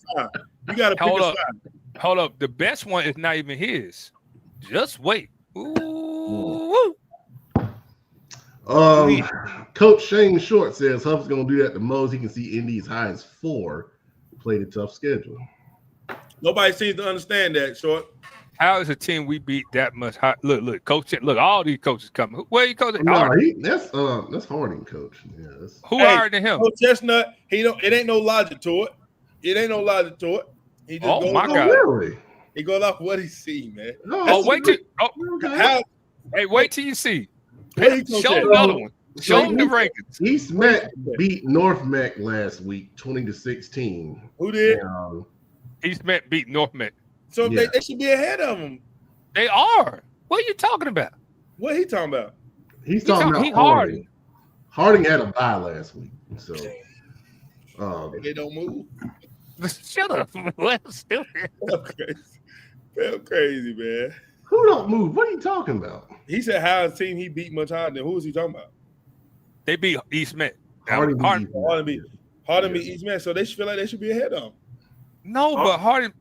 You got to pick a side. Hold up. The best one is not even his. Just wait. Ooh. Coach Shane Short says Huff's going to do that the most. He can see Indy as high as 4. Played a tough schedule. Nobody seems to understand that, Short. How is a team we beat that much high? Look, coach. Look, all these coaches coming. Where you coaching? No, that's Harding, coach. Yeah, who hired him? Coach Chestnut. It ain't no logic to it. He just goes my God! Really? He goes off what he see, man. No, wait till you see. Show another one. Show them the rankings. East Mac beat North Mac last week, 20-16. Who did? East Mac beat North Mac. So they should be ahead of them. They are. What are you talking about? What he talking about? He's talking about Harding. Harding had a bye last week, so they don't move. Shut up. Still crazy, man. Who don't move? What are you talking about? He said how a team he beat much harder than who is he talking about? They beat East Mac. Harding beat East Mac, so they should feel like they should be ahead of him. No, but Harding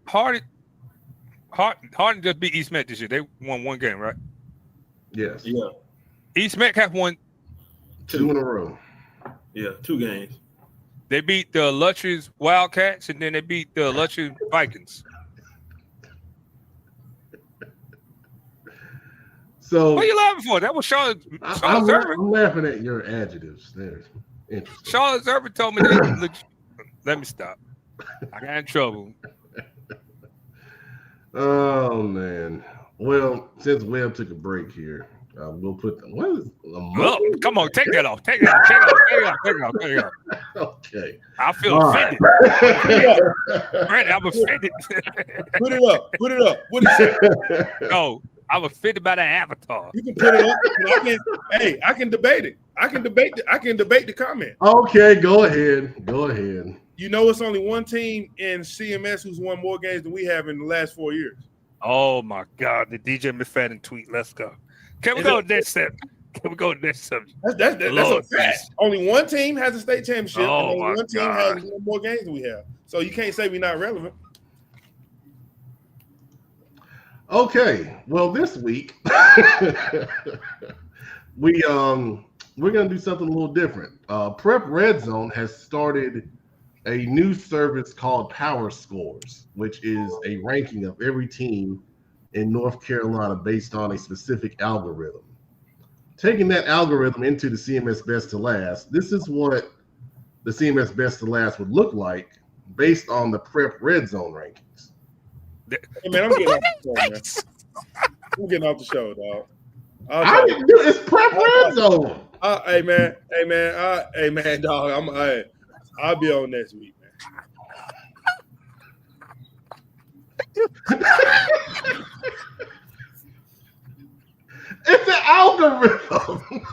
just beat East Mac this year. They won one game, right? Yes. Yeah. East Mac have won 2 in a row. Yeah, 2 games. They beat the illustrious Wildcats, and then they beat the illustrious Vikings. So what are you laughing for? That was Charlotte. I'm laughing at your adjectives. There, interesting. Charlotte Zerber told me that. Let me stop. I got in trouble. Oh man. Well, since Webb took a break here, we'll put come on, take that off. Take it off. Okay. I feel offended. Brandon, I'm offended. Put it up. What is it? No, I'm offended by that avatar. You can put it up. I can debate it. I can debate the comment. Okay, go ahead. You know, it's only one team in CMS who's won more games than we have in the last 4 years. Oh my God, the DJ McFadden tweet. Let's go. Can we go next step? Can we go next subject? That's a fact. Only one team has a state championship, and only one team God. has won more games than we have. So you can't say we're not relevant. Okay. Well, this week we're gonna do something a little different. Prep Red Zone has started a new service called Power Scores, which is a ranking of every team in North Carolina based on a specific algorithm. Taking that algorithm into the CMS Best to Last, this is what the CMS Best to Last would look like based on the Prep Red Zone rankings. Hey man, I'm getting off the show, man. I'm getting off the show, dog. I didn't do it's Prep Red Zone. Hey man, dog. I'll be on next week, man. It's an algorithm.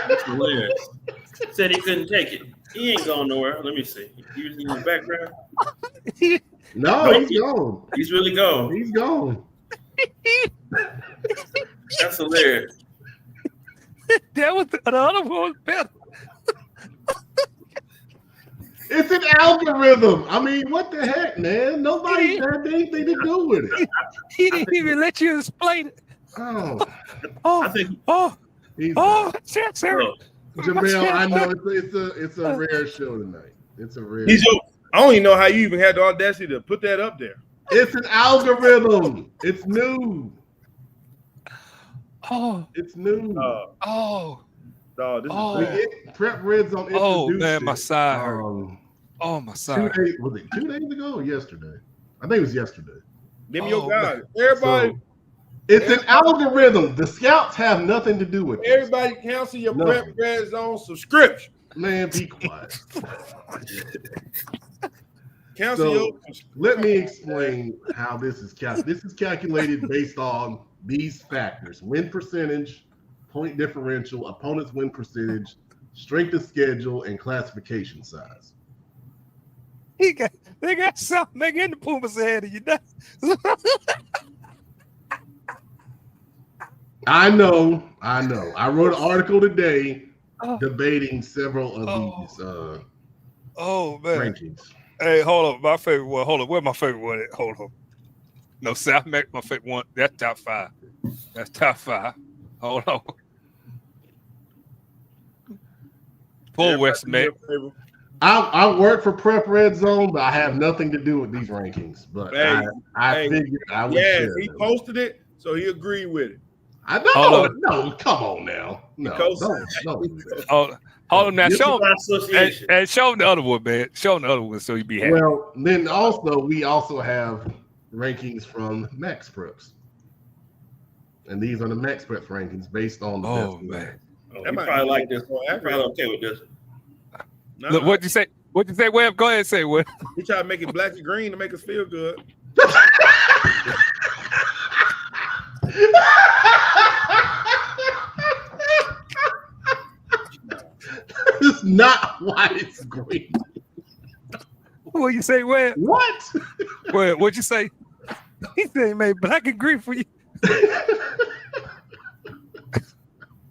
That's hilarious. Said he couldn't take it. He ain't going nowhere. Let me see. He was in the background. No, he's gone. He's really gone. He's gone. That's hilarious. That was the other one was better. It's an algorithm. I mean, what the heck, man? Nobody had anything to do with it. He didn't even let you explain it. Oh, I think he's Sarah. Jamel, I know it's a rare show tonight. It's a rare. I don't even know how you even had the audacity to put that up there. It's an algorithm. It's new. Oh, It's new. oh, Dog, this Oh. is Prep Red Zone oh introduced man, my it, side hurt. Oh, my 2 side. days, was it 2 days ago or yesterday? I think it was yesterday. Give me your Oh, guy. Everybody, So, it's an algorithm. The scouts have nothing to do with it. everybody cancel your No. Prep Red Zone subscription. Man, be quiet. Cancel So, your let me explain how this is calculated. This is calculated based on these factors: win percentage, point differential, opponent's win percentage, strength of schedule, and classification size. They got something in the Pumas ahead of you. I know. I wrote an article today Oh. debating several of these Oh man. rankings. Hey, hold up. My favorite one. Hold up. Where's my favorite one at? Hold on. No, South Mac, my favorite one. That's top 5. That's top 5. Hold on. Pull West Mac. I work for Prep Red Zone, but I have nothing to do with these rankings. But Hey, I figured I would Yeah, share he them. posted it, so he agreed with it. I Hold know. No, come on now. No, Because- don't do that. Hold on now. This Show is by him. association. And show him the other one, man. Show him the other one so you be happy. Well, then we also have rankings from Max Preps. And these are the Max Preps rankings based on the Oh, best man. Oh, That you might probably be like this. more You're accurate. probably okay with this. Nah, Look, what'd you say? What'd you say, Webb? Go ahead and say what. he tried to make it black and green to make us feel good. It's not why it's green. What'd you say, Webb? What? Webb, what'd you say? He said he made black and green for you.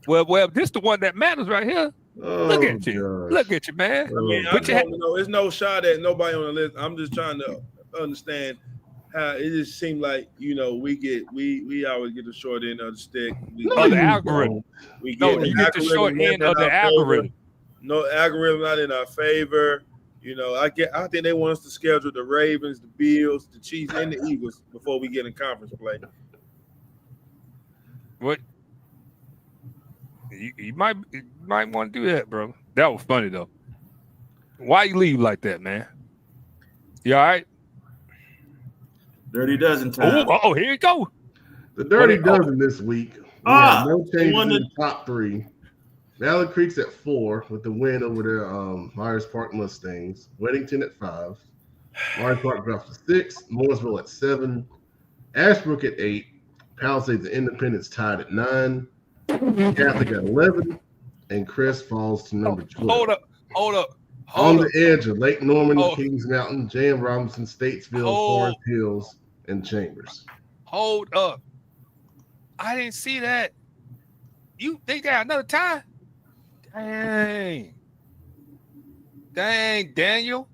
Well, this the one that matters right here. Look at you. gosh. Look at you, man. I mean, Put your it's no shot at nobody on the list. I'm just trying to understand how it just seemed like we always get the short end of the stick. Oh, the algorithm. We No, the you get the algorithm short not end in of the our favor. algorithm. No algorithm not in our favor. I think they want us to schedule the Ravens, the Bills, the Chiefs, and the Eagles before we get in conference play. What? You might want to do that, bro. That was funny though. Why you leave like that, man? You all right? Dirty Dozen time. Oh, here you go. The Dirty What- Dozen this week. We Ah, have no changes one in that- the top 3. Valley Creek's at 4 with the win over their Myers Park Mustangs. Weddington at 5. Myers Park drops to 6. Mooresville at 7. Ashbrook at 8. Palisades and Independence tied at 9. Catholic at 11. And Crest falls to number 12. Hold up. On the edge of Lake Norman, Oh. Kings Mountain, J.M. Robinson, Statesville, Oh. Forest Hills, and Chambers. Hold up. I didn't see that. They got another tie? Dang, Daniel.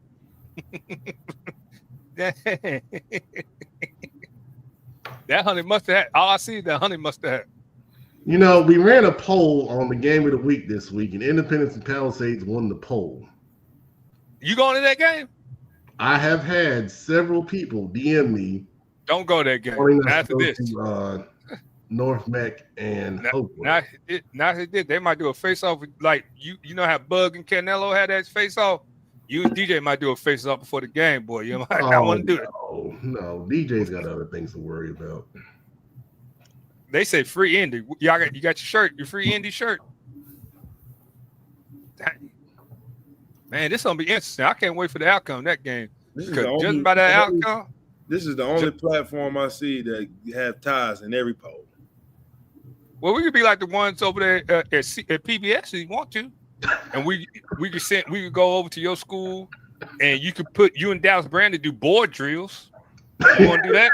Dang. That honey must have had. All I see is that honey must have had. You know, we ran a poll on the game of the week this week, and Independence and Palisades won the poll. You going to that game? I have had several people DM me. Don't go to that game. wanting us Not to after go this. to, North Mech and Hopewood. Not they did. They might do a face off like you know how Bug and Canelo had that face off. You and DJ might do a face off before the game, boy. You might not want to do it. No, DJ's got other things to worry about. They say free Indy. You got your shirt, your free Indy shirt. Man, this gonna be interesting. I can't wait for the outcome of that game. Just by that outcome. This is the only platform I see that have ties in every poll. Well, we could be like the ones over there at PBS if you want to, and we could go over to your school, and you could put you and Dallas Brandon do board drills. You want to do that?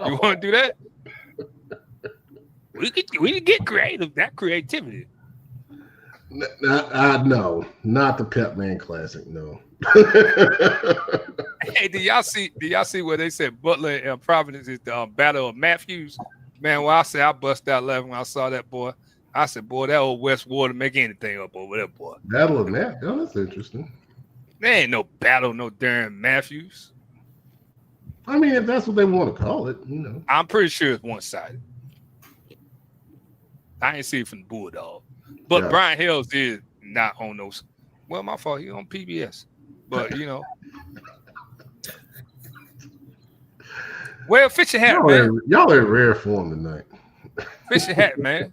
You want to do that? We could get creative. That creativity. No, not the Pep Man Classic. No. Hey, do y'all see where they said Butler and Providence is the Battle of Matthews? Man, when I say I bust out laughing when I saw that, boy, I said, boy, that old West Water make anything up over there, boy. Battle of Matthews. Oh, that's interesting. There ain't no battle, no Darren Matthews. I mean, if that's what they want to call it, you know. I'm pretty sure it's one-sided. I ain't see it from the Bulldog. But Brian Hales is not on those. Well, my fault. He's on PBS. But, you know. Well, fish your hat, man. Y'all are in rare form tonight. Fish your hat, man.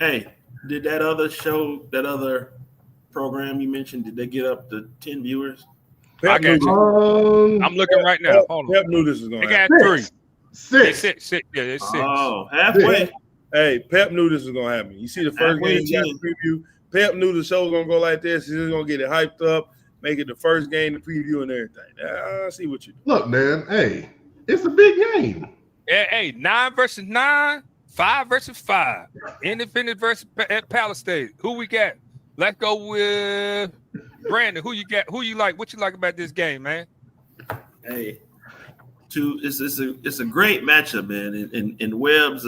Hey, did that other show, that other program you mentioned, did they get up to 10 viewers? I got you. I'm looking right now. Hold on. Pep knew this was going to happen. They got 3. Six. Yeah, it's 6. Oh, halfway. Hey, Pep knew this was going to happen. You see the first game, you got the preview. Pep knew the show was going to go like this. He's going to get it hyped up, make it the first game, the preview, and everything. I see what you do. Look, man. Hey, it's a big game. Hey, 9 versus 9, 5 versus 5. Independent versus Palisades. Who we got? Let's go with Brandon. Who you got? Who you like? What you like about this game, man? Hey, it's a great matchup, man. And Webb's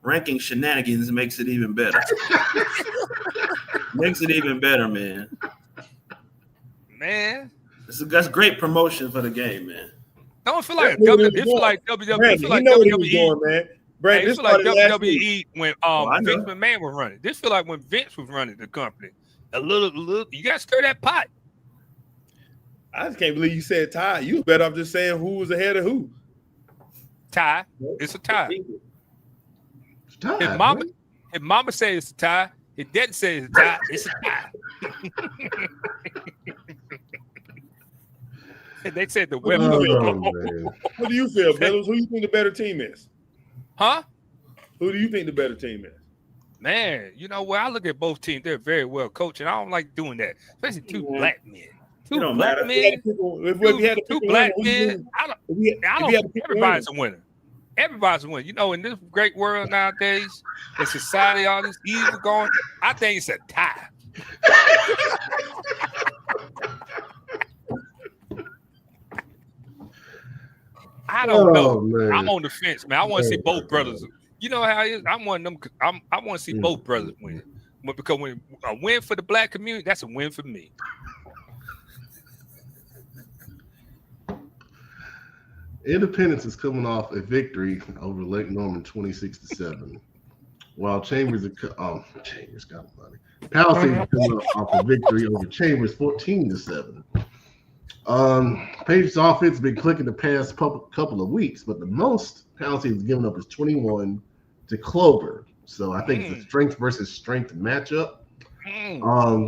ranking shenanigans makes it even better. Makes it even better, man. Man, That's great promotion for the game, man. Don't feel like WWE. Brandon, Feel like he know what he was WWE. doing, man. Brandon, This feel like WWE when Vince know. McMahon was running. This feel like when Vince was running the company. A little. You got to stir that pot. I just can't believe you said tie. You was better off just saying who was ahead of who. Tie. It's a tie. It's time, If mama says it's a tie, if daddy says it's a tie, it's a tie. They said the women. What do you feel, Bellows? Who do you think the better team is? Huh? Who do you think the better team is? Man, you know what? I look at both teams. They're very well coached, and I don't like doing that, especially two black men. Two black men. Two black men. Everybody's a winner. Everybody's a winner. You know, in this great world nowadays, in society, all this evil going, I think it's a tie. I don't know. Man. I'm on the fence, man. I want to see both brothers. You know how it is. I want to see both brothers win. But because when a win for the black community, that's a win for me. Independence is coming off a victory over Lake Norman 26-7. While Chambers got money. Palisades is coming off a victory over Chambers 14-7. Page's offense has been clicking the past couple of weeks, but the most Palisades has given up is 21 to Clover. So I think it's a strength versus strength matchup.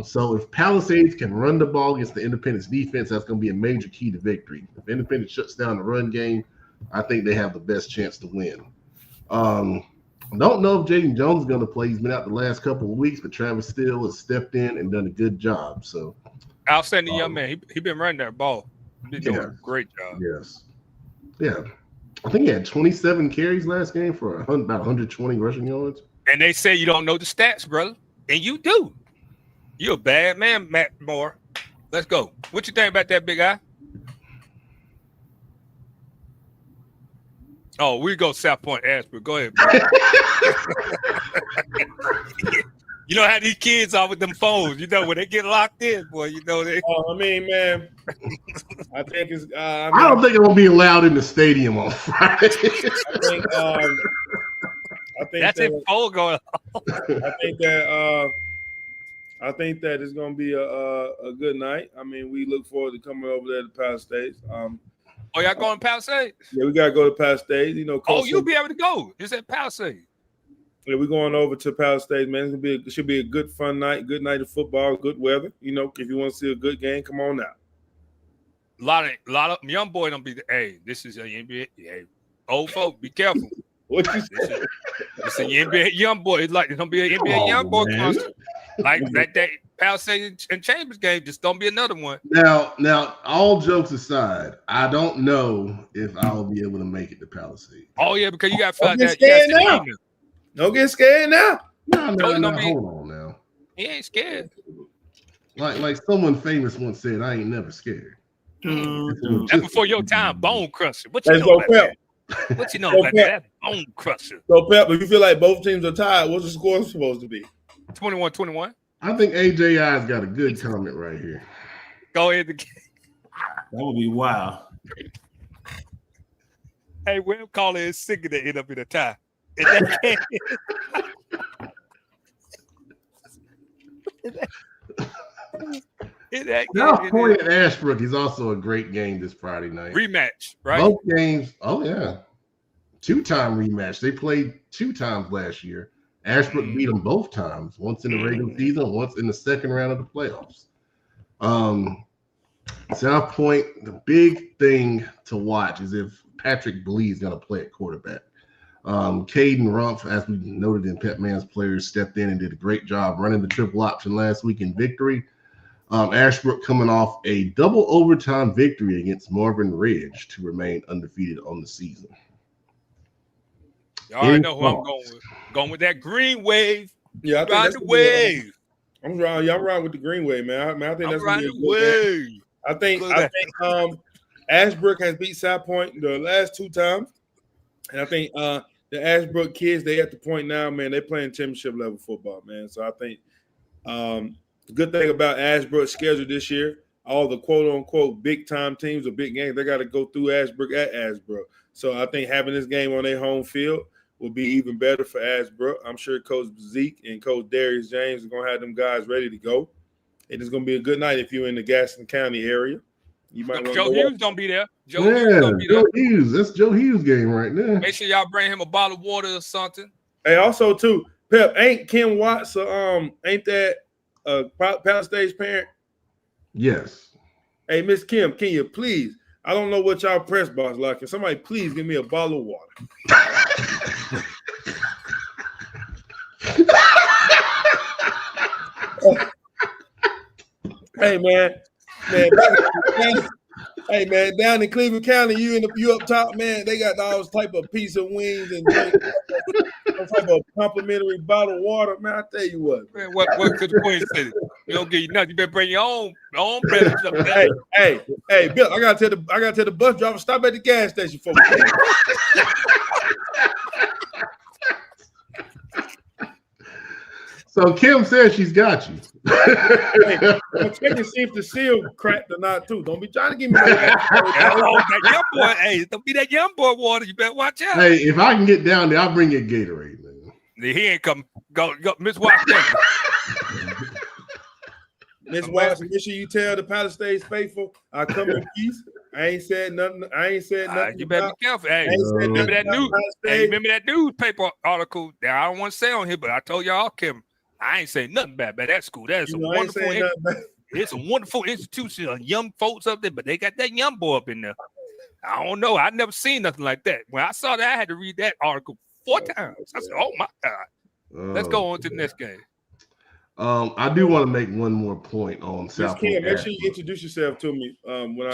So if Palisades can run the ball against the Independence defense, that's going to be a major key to victory. If Independence shuts down the run game, I think they have the best chance to win. I don't know if Jaden Jones is going to play. He's been out the last couple of weeks, but Travis Steele has stepped in and done a good job. So outstanding young man. He been running that ball. He's doing a great job. Yes. Yeah. I think he had 27 carries last game for about 120 rushing yards. And they say you don't know the stats, brother. And you do. You're a bad man, Matt Moore. Let's go. What you think about that, big guy? Oh, we go South Point, Ashburn. Go ahead, bro. You know how these kids are with them phones. You know when they get locked in, boy. You know they. Oh, I mean, man, I think it's. I don't think it will be allowed in the stadium on Friday. I think That's that, it. Phone going. I think that it's going to be a good night. I mean, we look forward to coming over there to Palisades. Oh, y'all going to Palisades? Yeah, we got to go to Palisades. You know, Oh, you'll be able to go. It's at Palisades. Yeah, we're going over to Palisades, man. It should be a good, fun night. Good night of football, good weather. You know, if you want to see a good game, come on out. A lot of young boy don't be. Hey, this is an NBA. Hey, old folk, be careful. What you say? It's an NBA young boy. It's like it's gonna be an NBA young boy concert. Like that Palisades and Chambers game. Just don't be another one. Now, all jokes aside, I don't know if I'll be able to make it to Palisades. Oh yeah, because you got to fill out that. Don't get scared now. No, hold on now. He ain't scared. Like someone famous once said, I ain't never scared. That's before your time, Bone Crusher. What you know about that? What you know about that? Bone Crusher. So, Pep, if you feel like both teams are tied, what's the score supposed to be? 21-21. I think AJI's got a good comment right here. Go ahead. That would be wild. Hey, Webb Caller is sick of to end up in a tie. Is that South Point at Ashbrook is also a great game this Friday night. Rematch, right? Both games. Oh yeah, 2-time rematch. They played 2 times last year. Ashbrook beat them both times. Once in the regular season, once in the second round of the playoffs. South Point. The big thing to watch is if Patrick Blee is going to play at quarterback. Caden Rumpf, as we noted in Pep Man's Players, stepped in and did a great job running the triple option last week in victory. Ashbrook coming off a double overtime victory against Marvin Ridge to remain undefeated on the season. You already know who I'm going with. Going with that green wave. Yeah, I think ride the wave. I'm riding with the green wave, man. I think that's riding the wave. I think Ashbrook has beat South Point the last 2 times, and I think the Ashbrook kids, they at the point now, man, they're playing championship level football, man. So I think the good thing about Ashbrook's schedule this year, all the quote unquote big time teams or big games, they got to go through Ashbrook at Ashbrook. So I think having this game on their home field will be even better for Ashbrook. I'm sure Coach Zeke and Coach Darius James are going to have them guys ready to go. It is going to be a good night if you're in the Gaston County area. You might Joe Hughes don't be there. Joe Hughes. That's Joe Hughes' game right there. Make sure y'all bring him a bottle of water or something. Hey, also too, Pep, ain't Kim Watts ain't that Palisades parent? Yes. Hey, Miss Kim, can you please? I don't know what y'all press box like. Can somebody please give me a bottle of water? Hey man, hey man, down in Cleveland County, you up top, man. They got all those type of piece of wings and some type of complimentary bottle of water. Man, I tell you what. Man, what could the Queen say? You don't get you nothing. You better bring your own beverage up there. Hey, Bill, I gotta tell the bus driver stop at the gas station for me. So Kim says she's got you. Hey, I'm checking to see if the seal cracked or not too. Don't be trying to give me that young boy. Hey, don't be that young boy water. You better watch out. Hey, if I can get down there, I'll bring you a Gatorade, man. He ain't come. Go, Miss Watts. Miss Watts, make sure you tell the Palisades faithful I come in peace. I ain't said nothing. You better be careful. Hey, remember that newspaper article that I don't want to say on here, but I told y'all, Kim, I ain't saying nothing bad about that school. That is a wonderful. It's a wonderful institution of young folks up there, but they got that young boy up in there. I don't know. I never seen nothing like that. When I saw that, I had to read that article 4 times. I said, "Oh my God!" Let's go on to the next game. I do want to make one more point on South Point. Make sure you introduce yourself to me.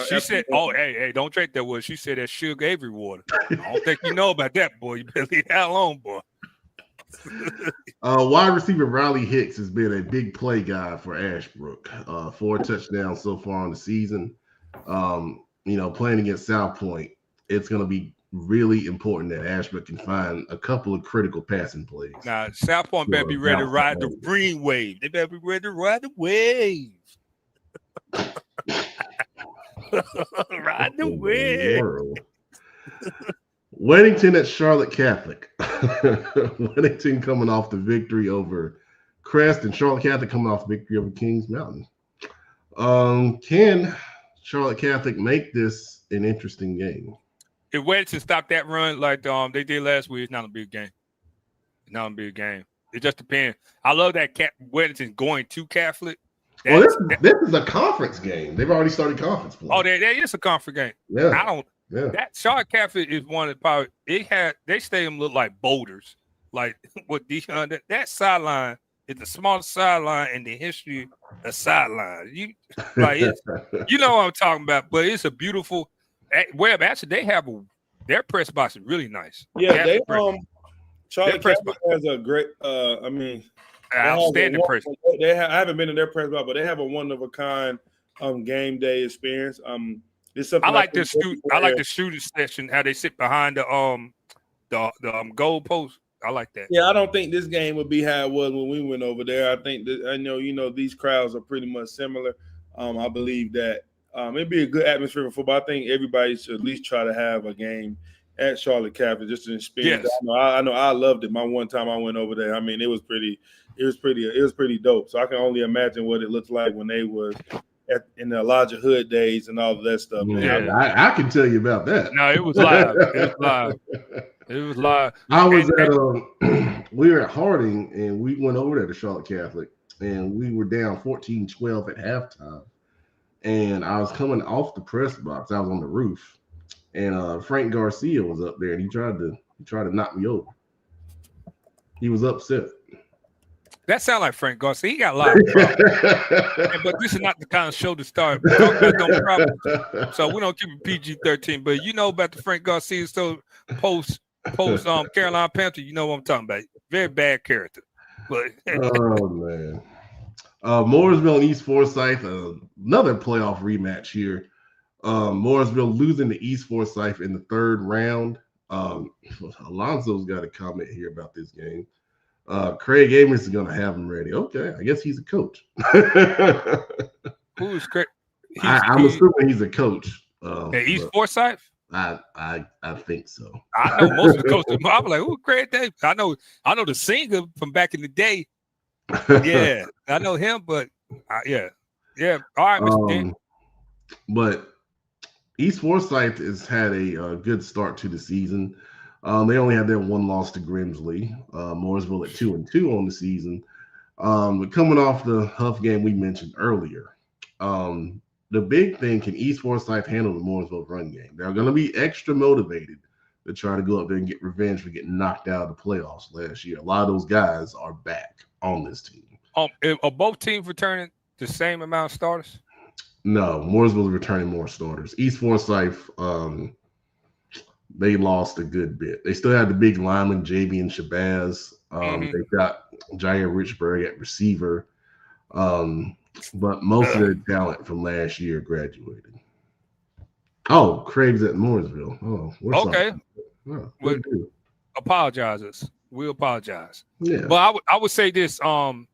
She said, "Oh, hey, don't drink that water." She said that Sugar Avery water. I don't think you know about that, boy. You better leave that alone, boy. Wide receiver Riley Hicks has been a big play guy for Ashbrook. 4 touchdowns so far in the season. Playing against South Point, it's going to be really important that Ashburn can find a couple of critical passing plays. Now, South Point better be ready to ride the green wave. They better be ready to ride the wave. Ride the wave. Weddington at Charlotte Catholic. Weddington coming off the victory over Crest, and Charlotte Catholic coming off the victory over Kings Mountain. Can Charlotte Catholic make this an interesting game? If Weddington stop that run like they did last week, it's not a big game. It's not a big game. It just depends. I love that Weddington going to Catholic. Well, this is a conference game. They've already started conference play. Oh, that is a conference game. Yeah. That Charlotte Catholic is one of probably their stadium look like boulders. Like what that sideline is the smallest sideline in the history of sidelines. You know what I'm talking about, but it's a beautiful Webb. Actually, they have their press box is really nice. Yeah, Charlotte Catholic has a great outstanding press. I haven't been in their press box, but they have a one of a kind game day experience. It's something I like the shooting section, how they sit behind the goal post. I like that. Yeah, I don't think this game would be how it was when we went over there. I think that these crowds are pretty much similar. I believe that it'd be a good atmosphere for football. I think everybody should at least try to have a game at Charlotte Catholic just to experience. Yes. I know I loved it. My one time I went over there, I mean, it was pretty dope. So I can only imagine what it looked like when they was in the Elijah Hood days and all of that stuff. Yeah, I can tell you about that. No, it was live. It was live. I was we were at Harding, and we went over there to Charlotte Catholic, and we were down 14-12 at halftime. And I was coming off the press box. I was on the roof, and Frank Garcia was up there, and he tried to knock me over. He was upset. That sounds like Frank Garcia. He got a lot of problems. But this is not the kind of show to start talking about no problems. So we don't keep it PG-13. But you know about the Frank Garcia post Carolina Panther. You know what I'm talking about. Very bad character. But oh man. Mooresville and East Forsyth, another playoff rematch here. Mooresville losing to East Forsyth in the third round. Alonzo's got a comment here about this game. Craig Amos is going to have him ready. Okay, I guess he's a coach. Who's Craig? I'm assuming he's a coach. East Forsyth? I think so. I know most of the coaches. I'm like, who Craig Davis? I know the singer from back in the day. Yeah, I know him, but yeah. All right, Mr. Dan. But East Forsyth has had a good start to the season. They only had their one loss to Grimsley. Mooresville at 2-2 on the season. But coming off the Huff game we mentioned earlier, the big thing, can East Forsyth handle the Mooresville run game? They're going to be extra motivated to try to go up there and get revenge for getting knocked out of the playoffs last year. A lot of those guys are back on this team. Are both teams returning the same amount of starters? No, Mooresville is returning more starters. East Forsyth, they lost a good bit. They still had the big lineman, Javian Shabazz. They've got Jair Richburg at receiver. But most of their talent from last year graduated. Oh, Craig's at Mooresville. Oh, okay. Apologizes. We apologize. Yeah. But I would say this. The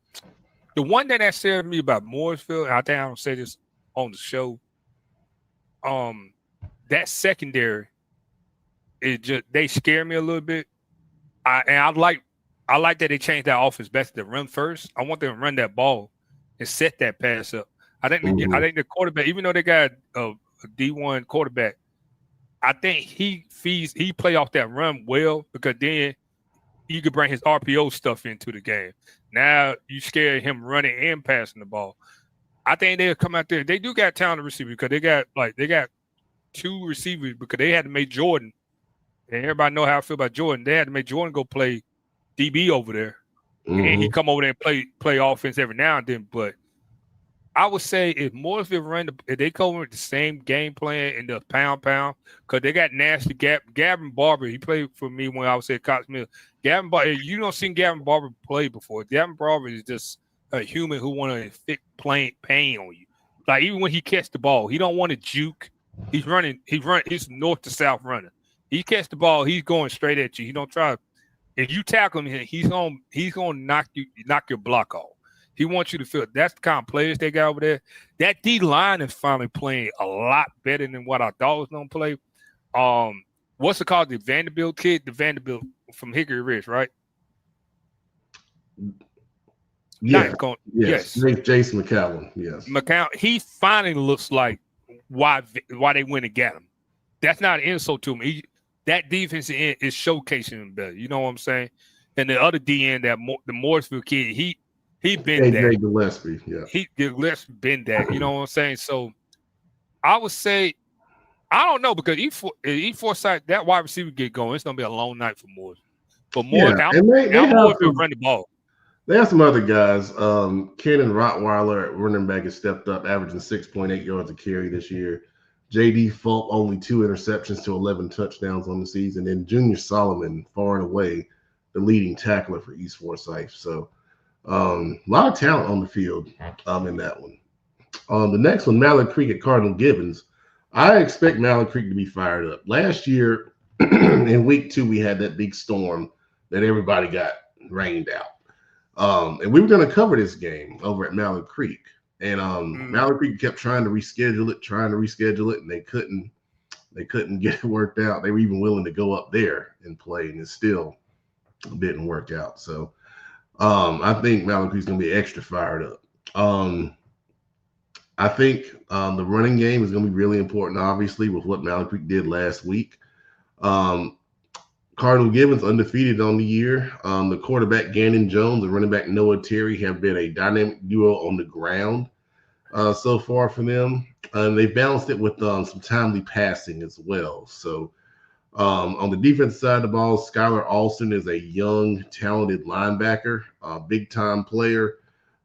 one that scared me about Mooresville, I think I don't say this on the show. That secondary, they scare me a little bit. I like that they changed that offense back to run first. I want them to run that ball and set that pass up. I think the quarterback, even though they got a D1 quarterback, I think he play off that run well, because then you could bring his RPO stuff into the game. Now you scare him running and passing the ball. I think they'll come out there. They do got talented receivers, because they got two receivers, because they had to make Jordan. And everybody know how I feel about Jordan. They had to make Jordan go play DB over there. And he come over there and play offense every now and then. But I would say if Mooresville if they go with the same game plan in the pound, because they got nasty Gavin Barber. He played for me when I was at Cox Mill. Gavin Barber, you don't seen Gavin Barber play before. Gavin Barber is just a human who want to inflict pain on you. Like, even when he catch the ball, he don't want to juke. He's north to south running. He catch the ball, he's going straight at you. He don't try. If you tackle him, he's gonna knock your block off. He wants you to feel that's the kind of players they got over there. That D line is finally playing a lot better than what I thought was gonna play. What's it called? The Vanderbilt kid, the Vanderbilt from Hickory Ridge, right? Yes. Yes. Jason McCown. Yes. McCown. He finally looks like why they went and got him. That's not an insult to him. That defense is showcasing him better. You know what I'm saying? And the other DN, the Mooresville kid, he been that. AJ Gillespie, yeah. Gillespie been that. You know what I'm saying? So I would say, I don't know, because E Forsyth, that wide receiver get going, it's gonna be a long night for Moore. But Moore, Moore will run the ball. They have some other guys. Kenan Rottweiler at running back has stepped up, averaging 6.8 yards a carry this year. J.D. Fulp, only 2 interceptions to 11 touchdowns on the season. And Junior Solomon, far and away, the leading tackler for East Forsyth. So a lot of talent on the field in that one. The next one, Mallard Creek at Cardinal Gibbons. I expect Mallard Creek to be fired up. Last year, in week 2, we had that big storm that everybody got rained out. And we were going to cover this game over at Mallard Creek. And Mallard Creek kept trying to reschedule it, and they couldn't get it worked out. They were even willing to go up there and play, and it still didn't work out. So I think Mallard Creek's going to be extra fired up. I think the running game is going to be really important, obviously, with what Mallard Creek did last week. Cardinal Gibbons undefeated on the year. The quarterback Gannon Jones and running back Noah Terry have been a dynamic duo on the ground so far for them. And they balanced it with some timely passing as well. So on the defense side of the ball, Skylar Alston is a young, talented linebacker, big-time player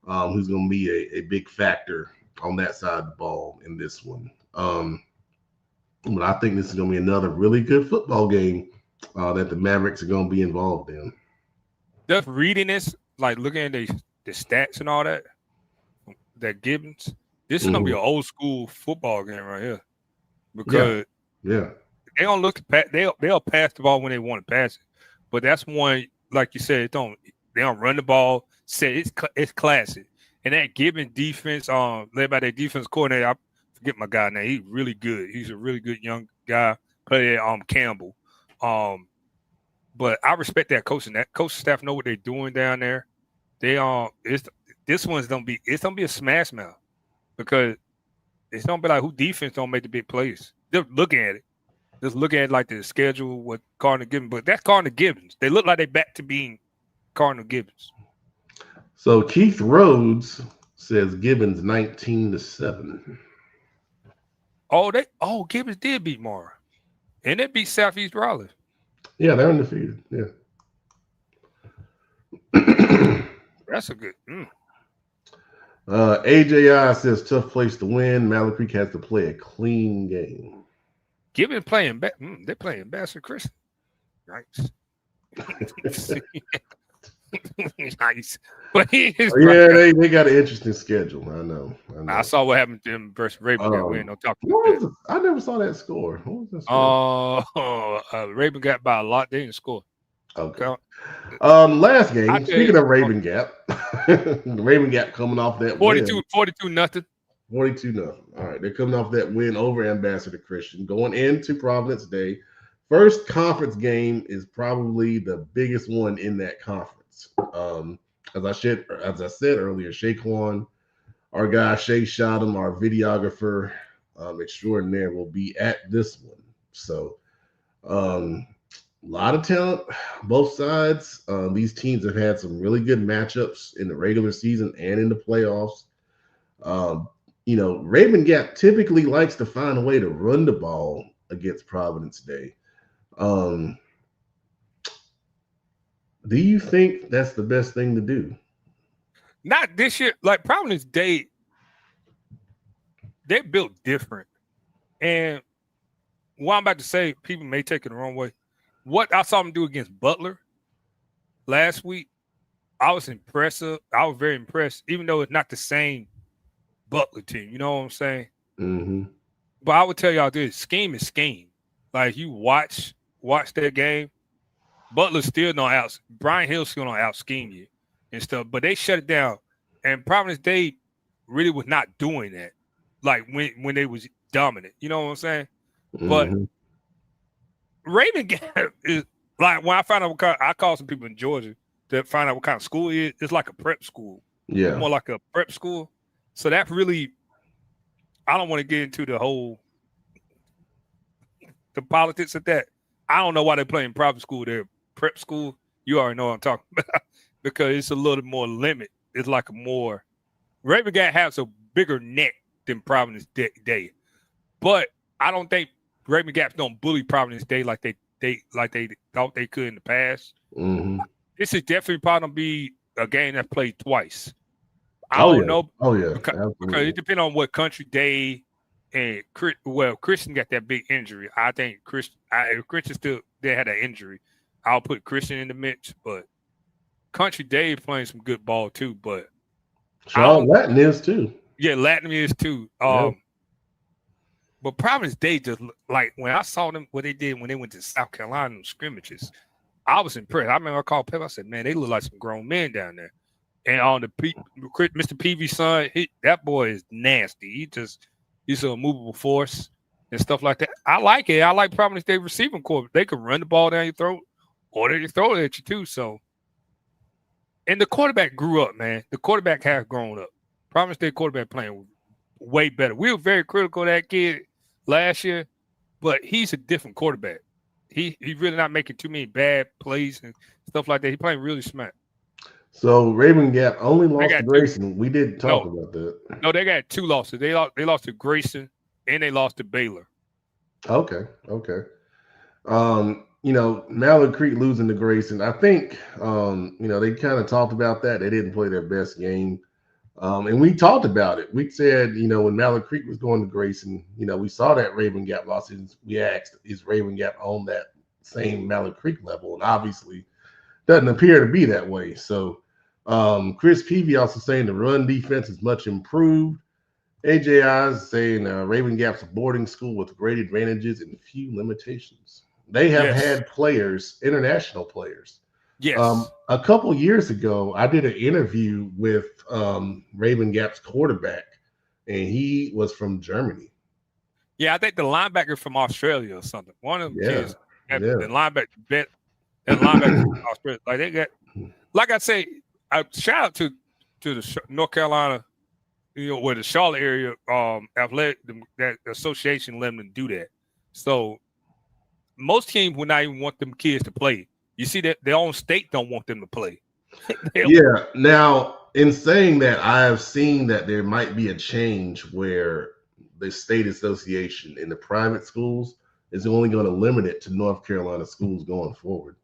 who's going to be a big factor on that side of the ball in this one. But I think this is going to be another really good football game that the Mavericks are going to be involved in. Just reading this, like looking at the stats and all that Gibbons, this is going to be an old school football game right here. Because they don't look they'll pass the ball when they want to pass it. But that's one, like you said, they don't run the ball. It's classic. And that Gibbons defense, led by their defense coordinator, I forget my guy name. He's really good. He's a really good young guy. Played at Campbell. But I respect that coach, and that coaching staff know what they're doing down there. This one's gonna be a smash mouth, because it's gonna be like who defense don't make the big plays. Just looking at it. Just look at like the schedule with Cardinal Gibbons, but that's Cardinal Gibbons. They look like they're back to being Cardinal Gibbons. So Keith Rhodes says Gibbons 19-7. Gibbons did beat Mara. And they beat Southeast Raleigh. Yeah, they're undefeated. Yeah. That's a good. AJI says tough place to win. Mallard Creek has to play a clean game. Gibbons playing back. They're playing Bassett Christian. Nice. Nice. But they got an interesting schedule. I know. I saw what happened to them versus Raven. We ain't no talk about that. I never saw that score. What was that score? Raven Gap by a lot. They didn't score. Okay. Last game. Speaking of Raven Gap, Raven Gap coming off that 42-0. 42-0. All right, they're coming off that win over Ambassador Christian, going into Providence Day. First conference game is probably the biggest one in that conference. As I said earlier, Shaquan, our guy Shay Shottam, our videographer extraordinaire, will be at this one. So a lot of talent, both sides. These teams have had some really good matchups in the regular season and in the playoffs. Raven Gap typically likes to find a way to run the ball against Providence Day. Do you think that's the best thing to do? Not this year. Like Providence Day, they're built different. And what I'm about to say, people may take it the wrong way. What I saw them do against Butler last week, I was impressive. I was very impressed, even though it's not the same Butler team. You know what I'm saying? Mm-hmm. But I would tell y'all this: scheme is scheme. Like you watch watch that game, Butler still don't Brian Hill still don't out scheme you and stuff, but they shut it down. And Providence Day really was not doing that, like when they was dominant. You know what I'm saying? But Raven Gap is like when I found out I called some people in Georgia to find out what kind of school it is. It's like a prep school. Yeah, it's more like a prep school. So that really, I don't want to get into the politics of that. I don't know why they're playing private school. They're prep school. You already know what I'm talking about because it's a little more limit. It's like a more Raven Gap has a bigger net than Providence Day, but I don't think Raven Gap's don't bully Providence Day like they thought they could in the past. This is definitely probably gonna be a game that's played twice. I don't know. Oh yeah, because it depends on what country Day and Christian got that big injury. I think if Christian still they had an injury, I'll put Christian in the mix. But Country Day playing some good ball too. But Charles Latin is too. Yeah, Latin is too. But Providence Day just like when I saw them what they did when they went to South Carolina in scrimmages, I was impressed. I remember I called Pep. I said, "Man, they look like some grown men down there." And on the Mr. PV son, that boy is nasty. He's a movable force and stuff like that. I like it. I like Providence Day receiving corps. They can run the ball down your throat, or they can throw it at you too. So, and the quarterback grew up, man. The quarterback has grown up. Providence Day quarterback playing way better. We were very critical of that kid last year, but he's a different quarterback. He's really not making too many bad plays and stuff like that. He's playing really smart. So Raven Gap only lost to Grayson. We didn't talk about that. No, they got two losses. They lost to Grayson and they lost to Baylor. Okay. Mallard Creek losing to Grayson. I think they kind of talked about that. They didn't play their best game. And we talked about it. We said, when Mallard Creek was going to Grayson, we saw that Raven Gap loss. We asked, is Raven Gap on that same Mallard Creek level? And obviously doesn't appear to be that way. So Chris Peavy also saying the run defense is much improved. AJI is saying Raven Gap's a boarding school with great advantages and few limitations. They have had players, international players. Yes. A couple years ago, I did an interview with Raven Gap's quarterback, and he was from Germany. Yeah, I think the linebacker from Australia or something. One of them kids, the linebacker from Australia. Like they got, like I say, shout out to the North Carolina, where the Charlotte area athletic that association let them do that. So most teams would not even want them kids to play. You see that their own state don't want them to play. Yeah. Now, in saying that, I have seen that there might be a change where the state association in the private schools is only going to limit it to North Carolina schools going forward.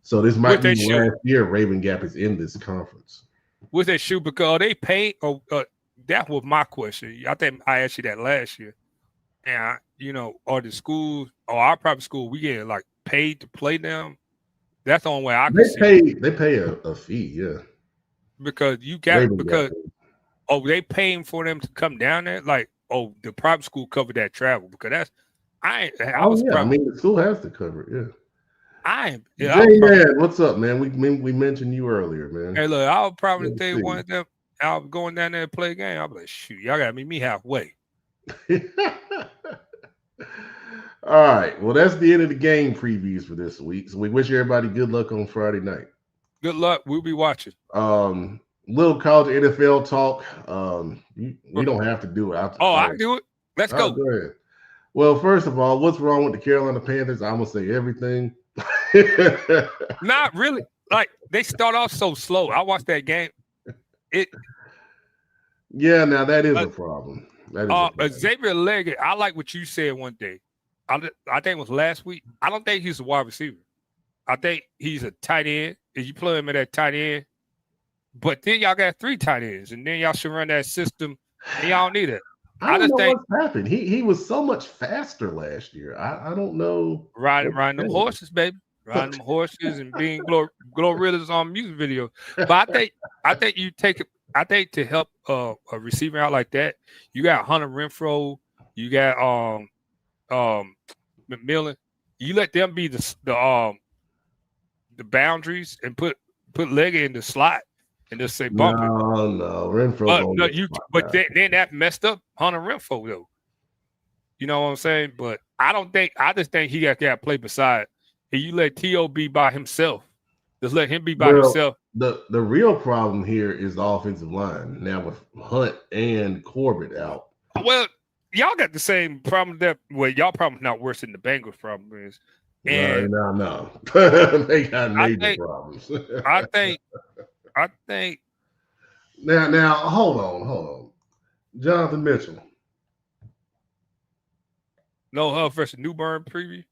So this might be last year Raven Gap is in this conference. With that shoe, because they pay. That was my question. I think I asked you that last year. And are the schools or our private school we get like paid to play them? That's the only way I can see. They pay a fee, yeah. Because they paying for them to come down there. Like, the private school covered that travel because that's I mean the school has to cover it, yeah. Man, what's up, man? We mentioned you earlier, man. Hey, look, I would probably think one of them. I was going down there to play a game. I'll be like, shoot, y'all gotta meet me halfway. All right. Well, that's the end of the game previews for this week. So we wish everybody good luck on Friday night. Good luck. We'll be watching. Little college NFL talk. We don't have to do it. I can do it. Let's go. Go ahead. Well, first of all, what's wrong with the Carolina Panthers? I'm gonna say everything. Not really. Like they start off so slow. I watched that game. Yeah, now that is a problem. Xavier Leggett, I like what you said one day. I think it was last week. I don't think he's a wide receiver. I think he's a tight end. If you play him at that tight end, but then y'all got 3 tight ends, and then y'all should run that system, and y'all don't need it. I don't know what's happened. He was so much faster last year. I don't know. Riding them horses, baby. Riding them horses and being glorious on music video. But I think you take it. I think to help a receiver out like that, you got Hunter Renfrow, you got McMillan, You let them be the boundaries and put Leggett in the slot and just say bump it. No, Renfro. But then that messed up Hunter Renfro though. You know what I'm saying? But I just think he got to play beside. And you let T.O. be by himself. Just let him be by himself. The real problem here is the offensive line. Now with Hunt and Corbett out. Well, y'all got the same problem y'all problem not worse than the Bengals problem is. And no. They got major problems. I think Now hold on. Jonathan Mitchell. No Huff versus New Bern preview.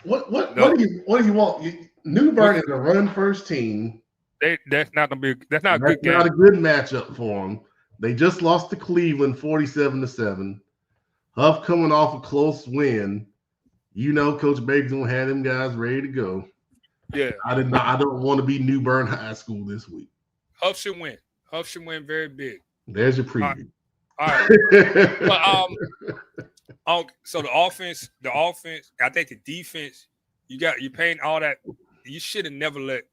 What do you want? New Bern is a run first team. That's not a good game. Not a good matchup for them. They just lost to Cleveland 47-7. Huff coming off a close win. You know, Coach Baker's gonna have them guys ready to go. Yeah, I don't want to be New Bern High School this week. Huff should win. Huff should win very big. There's your preview. All right. But, so the offense. I think the defense. You're paying all that. You should have never let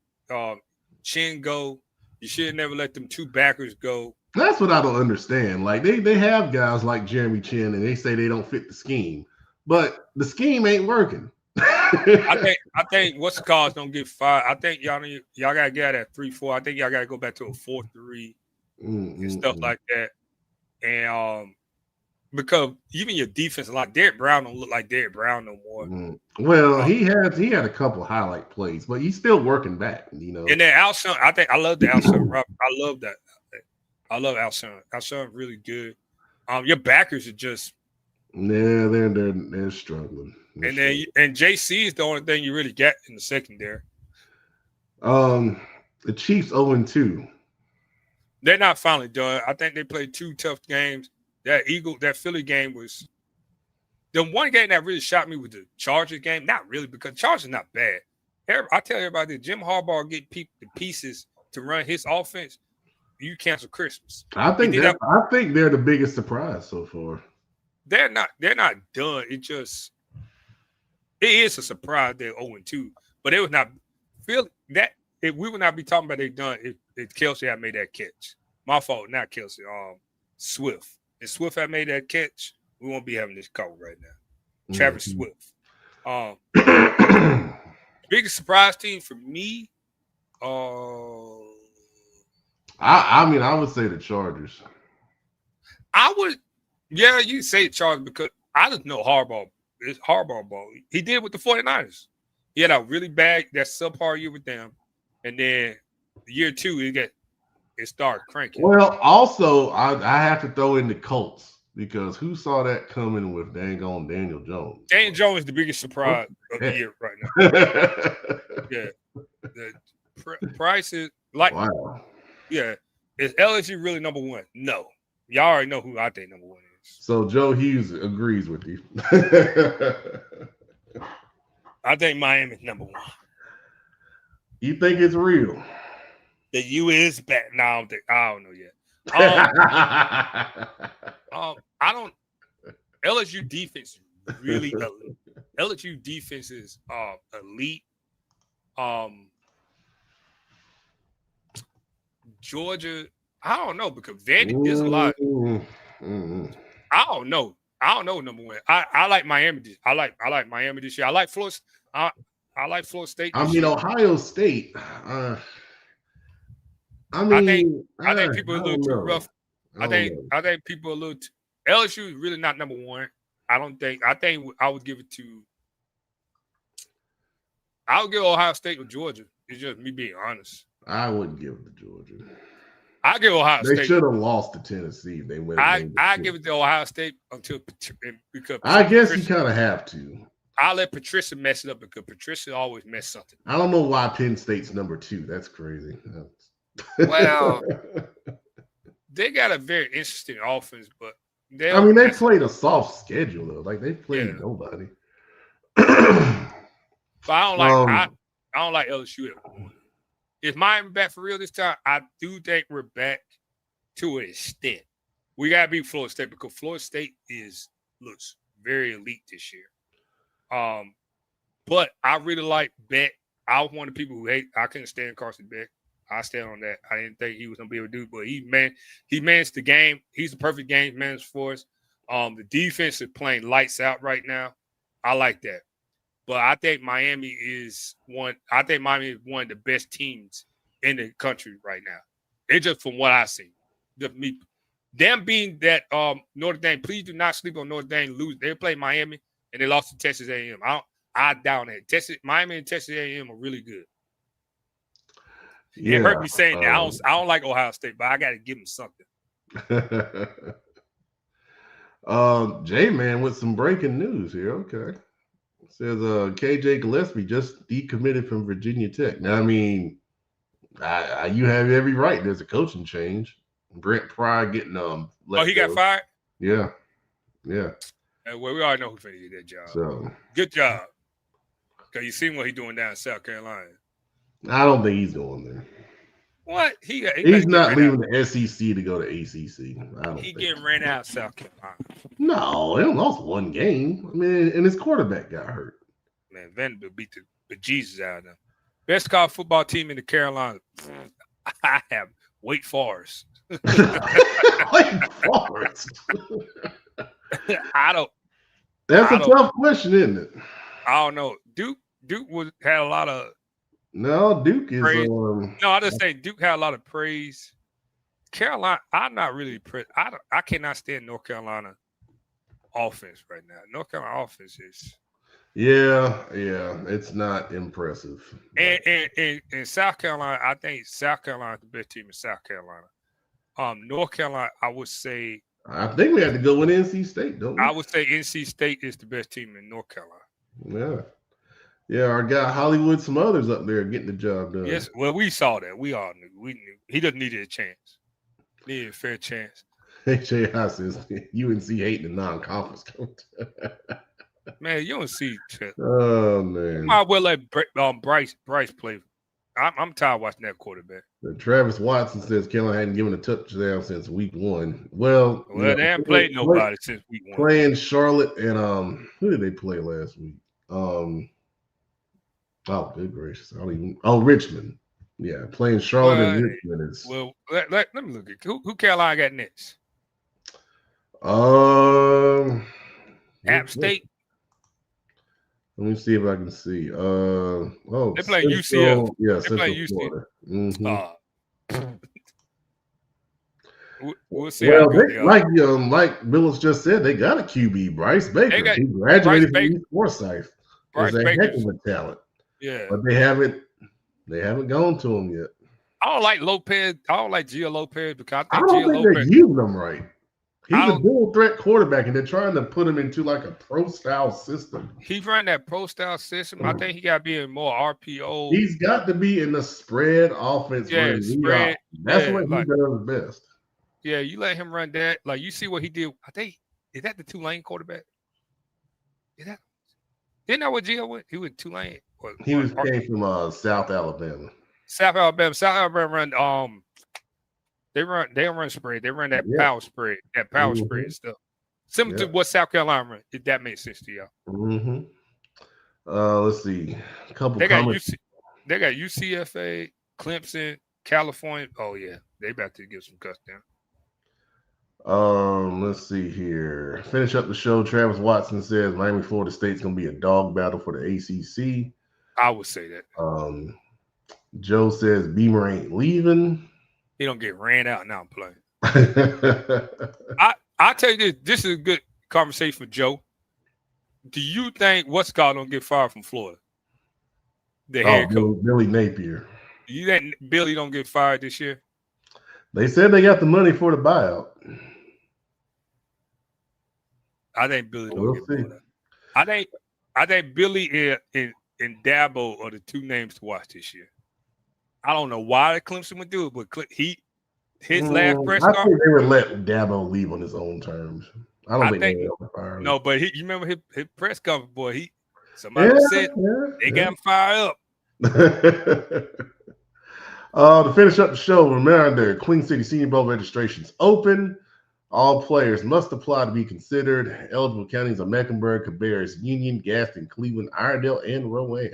Chin go. You should have never let them two backers go. That's what I don't understand. Like they have guys like Jeremy Chin, and they say they don't fit the scheme, but the scheme ain't working. I think what's the cause don't get fired. I think y'all gotta get at 3-4. I think y'all gotta go back to a 4-3 and stuff like that. And because even your defense, like Derrick Brown don't look like Derrick Brown no more. Well, he had a couple highlight plays, but he's still working back, you know. And then Alshon, I love the Alshon. I love that. I love Alshon. Alshon really good. Your backers are just they're struggling. And JC is the only thing you really get in the secondary. The Chiefs 0-2. They're not finally done. I think they played two tough games. That Philly game was the one game that really shocked me with the Chargers game. Not really, because Chargers not bad. I tell everybody that Jim Harbaugh get the pieces to run his offense. You cancel Christmas. I think they're the biggest surprise so far. They're not done. It is a surprise they're 0-2, but it was not feel that we would not be talking about they done if Kelsey had made that catch. My fault, not Kelsey. Swift. If Swift had made that catch, we won't be having this call right now. Travis Swift. Biggest surprise team for me. I mean, I would say the Chargers. You say Chargers because I just know Harbaugh. It's Harbaugh ball. He did with the 49ers. He had a really bad, that subpar year with them. And then year two, it started cranking. Well, also, I have to throw in the Colts because who saw that coming with dang-on Daniel Jones? Daniel Jones is the biggest surprise of the year right now. Yeah. The price is like, wow. Yeah. Is LSU really number one? No. Y'all already know who I think number one is. So Joe Hughes agrees with you. I think Miami's number one. You think it's real? The U is back. No, I don't know yet. I don't. LSU defense really elite. LSU defense is elite. Georgia, I don't know because Vandy is a lot. I don't know. Number one. I like Miami. I like Miami this year. I like Florida. I like Florida State. I mean, Ohio State. I think people are a little too rough. I think people are a little. LSU is really not number one. I think I would give it to. I would give Ohio State or Georgia. It's just me being honest. I wouldn't give it to Georgia. I give Ohio State. They should have lost to Tennessee. They went. I give it to Ohio State because I guess you kind of have to. I let Patricia mess it up because Patricia always mess something. I don't know why Penn State's number 2. That's crazy. Well, they got a very interesting offense, but they played a soft schedule though. Like they played nobody. But I don't like LSU at all. Is Miami back for real this time? I do think we're back to an extent. We gotta beat Florida State because Florida State looks very elite this year. But I really like Beck. I was one of the people who hate. I couldn't stand Carson Beck. I stand on that. I didn't think he was gonna be able to do it, but he managed the game. He's the perfect game manager for us. The defense is playing lights out right now. I like that. But I think Miami is one of the best teams in the country right now. It's just from what I see. Them being that Notre Dame, please do not sleep on Notre Dame. Lose. They played Miami and they lost to Texas A&M. I doubt that. Miami and Texas A&M are really good. Yeah, it hurt me saying that. I don't like Ohio State, but I got to give them something. J-Man with some breaking news here. Okay. It says KJ Gillespie just decommitted from Virginia Tech. Now, I mean, you have every right. There's a coaching change. Brent Pry getting he got fired? Yeah. Well, we already know who's going to get that job. So good job. Because you seen what he's doing down in South Carolina. I don't think he's going there. What? He's not leaving the SEC to go to ACC. He getting ran out of South Carolina. No, they lost one game. I mean, and his quarterback got hurt. Man, Vanderbilt beat the Jesus out of them. Best college football team in the Carolina. I have Wake Forest. Wake Forest. That's a tough question, isn't it? I don't know. Duke had a lot of. No, Duke is. No, I just say Duke had a lot of praise. Carolina, I'm not really impressed. I cannot stand North Carolina offense right now. North Carolina offense is. Yeah, it's not impressive. And South Carolina, I think South Carolina is the best team in South Carolina. North Carolina, I would say. I think we have to go with NC State, don't we? I would say NC State is the best team in North Carolina. Yeah, our guy Hollywood, some others up there getting the job done. Yes, well, we saw that. We all knew. We knew he doesn't need a chance. Need a fair chance. HAI says UNC hating the non-conference coach. Man, you don't see. Oh man, you might well let Bryce play. I'm tired of watching that quarterback. Travis Watson says Carolina hadn't given a touchdown since week 1. Well, they haven't played nobody since week 1. Playing Charlotte and who did they play last week? Oh, good gracious! Richmond. Yeah, playing Charlotte and Richmond is. Well, let me look at who Carolina got next. App State. Let me see if I can see. They play UCF. Yeah, they play UCF. Mm-hmm. We'll see. Well, like Billups just said, they got a QB, Bryce Baker. He graduated from East Forsyth. He's a heck of a talent. Yeah, but they haven't gone to him yet. I don't like Lopez. I don't like Gio Lopez because I don't think they're using him right. He's a dual threat quarterback, and they're trying to put him into like a pro style system. He's running that pro style system. I think he got to be in more RPO. He's got to be in the spread offense. Yeah, spread. That's what he does best. Yeah, you let him run that. Like you see what he did. I think is that the Tulane quarterback? Isn't that what Gio went? He went Tulane. He came from South Alabama. South Alabama run they run spread. They run that power spread. That power spread stuff. Similar to what South Carolina run, if that makes sense to y'all. Mm-hmm. Let's see. A couple they got UCFA, Clemson, California. Oh yeah, they about to get some cuts down. Let's see here. Finish up the show. Travis Watson says Miami, Florida State's gonna be a dog battle for the ACC. I would say that. Joe says Beamer ain't leaving. He don't get ran out now. I'm playing. I tell you this is a good conversation for Joe. Do you think Westcott don't get fired from Florida? The head coach, Billy Napier. Do you think Billy don't get fired this year? They said they got the money for the buyout. I think Billy don't get fired. I think Billy and Dabo are the two names to watch this year. I don't know why Clemson would do it, but his last press conference. I think they would let Dabo leave on his own terms. I don't think they would fire him. No, but you remember his press conference, boy. Somebody said they got him fired up. To finish up the show, reminder: Queen City Senior Bowl registration's open. All players must apply to be considered. Eligible counties are Mecklenburg, Cabarrus, Union, Gaston, Cleveland, Iredell, and Rowan.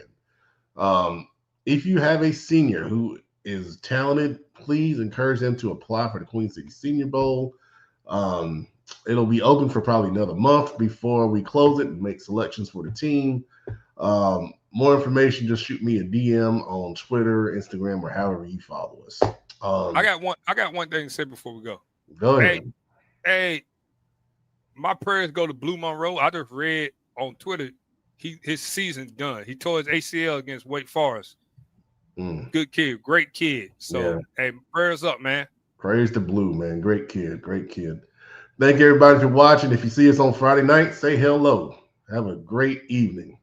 If you have a senior who is talented, please encourage them to apply for the Queen City Senior Bowl. It'll be open for probably another month before we close it and make selections for the team. More information, just shoot me a DM on Twitter, Instagram, or however you follow us. I got one thing to say before we go. Go ahead. Hey, my prayers go to Blue Monroe. I just read on Twitter his season's done. He tore his ACL against Wake Forest. Good kid, great kid. So, Hey, prayers up, man. Praise the Blue, man. Great kid, great kid. Thank you, everybody, for watching. If you see us on Friday night, say hello. Have a great evening.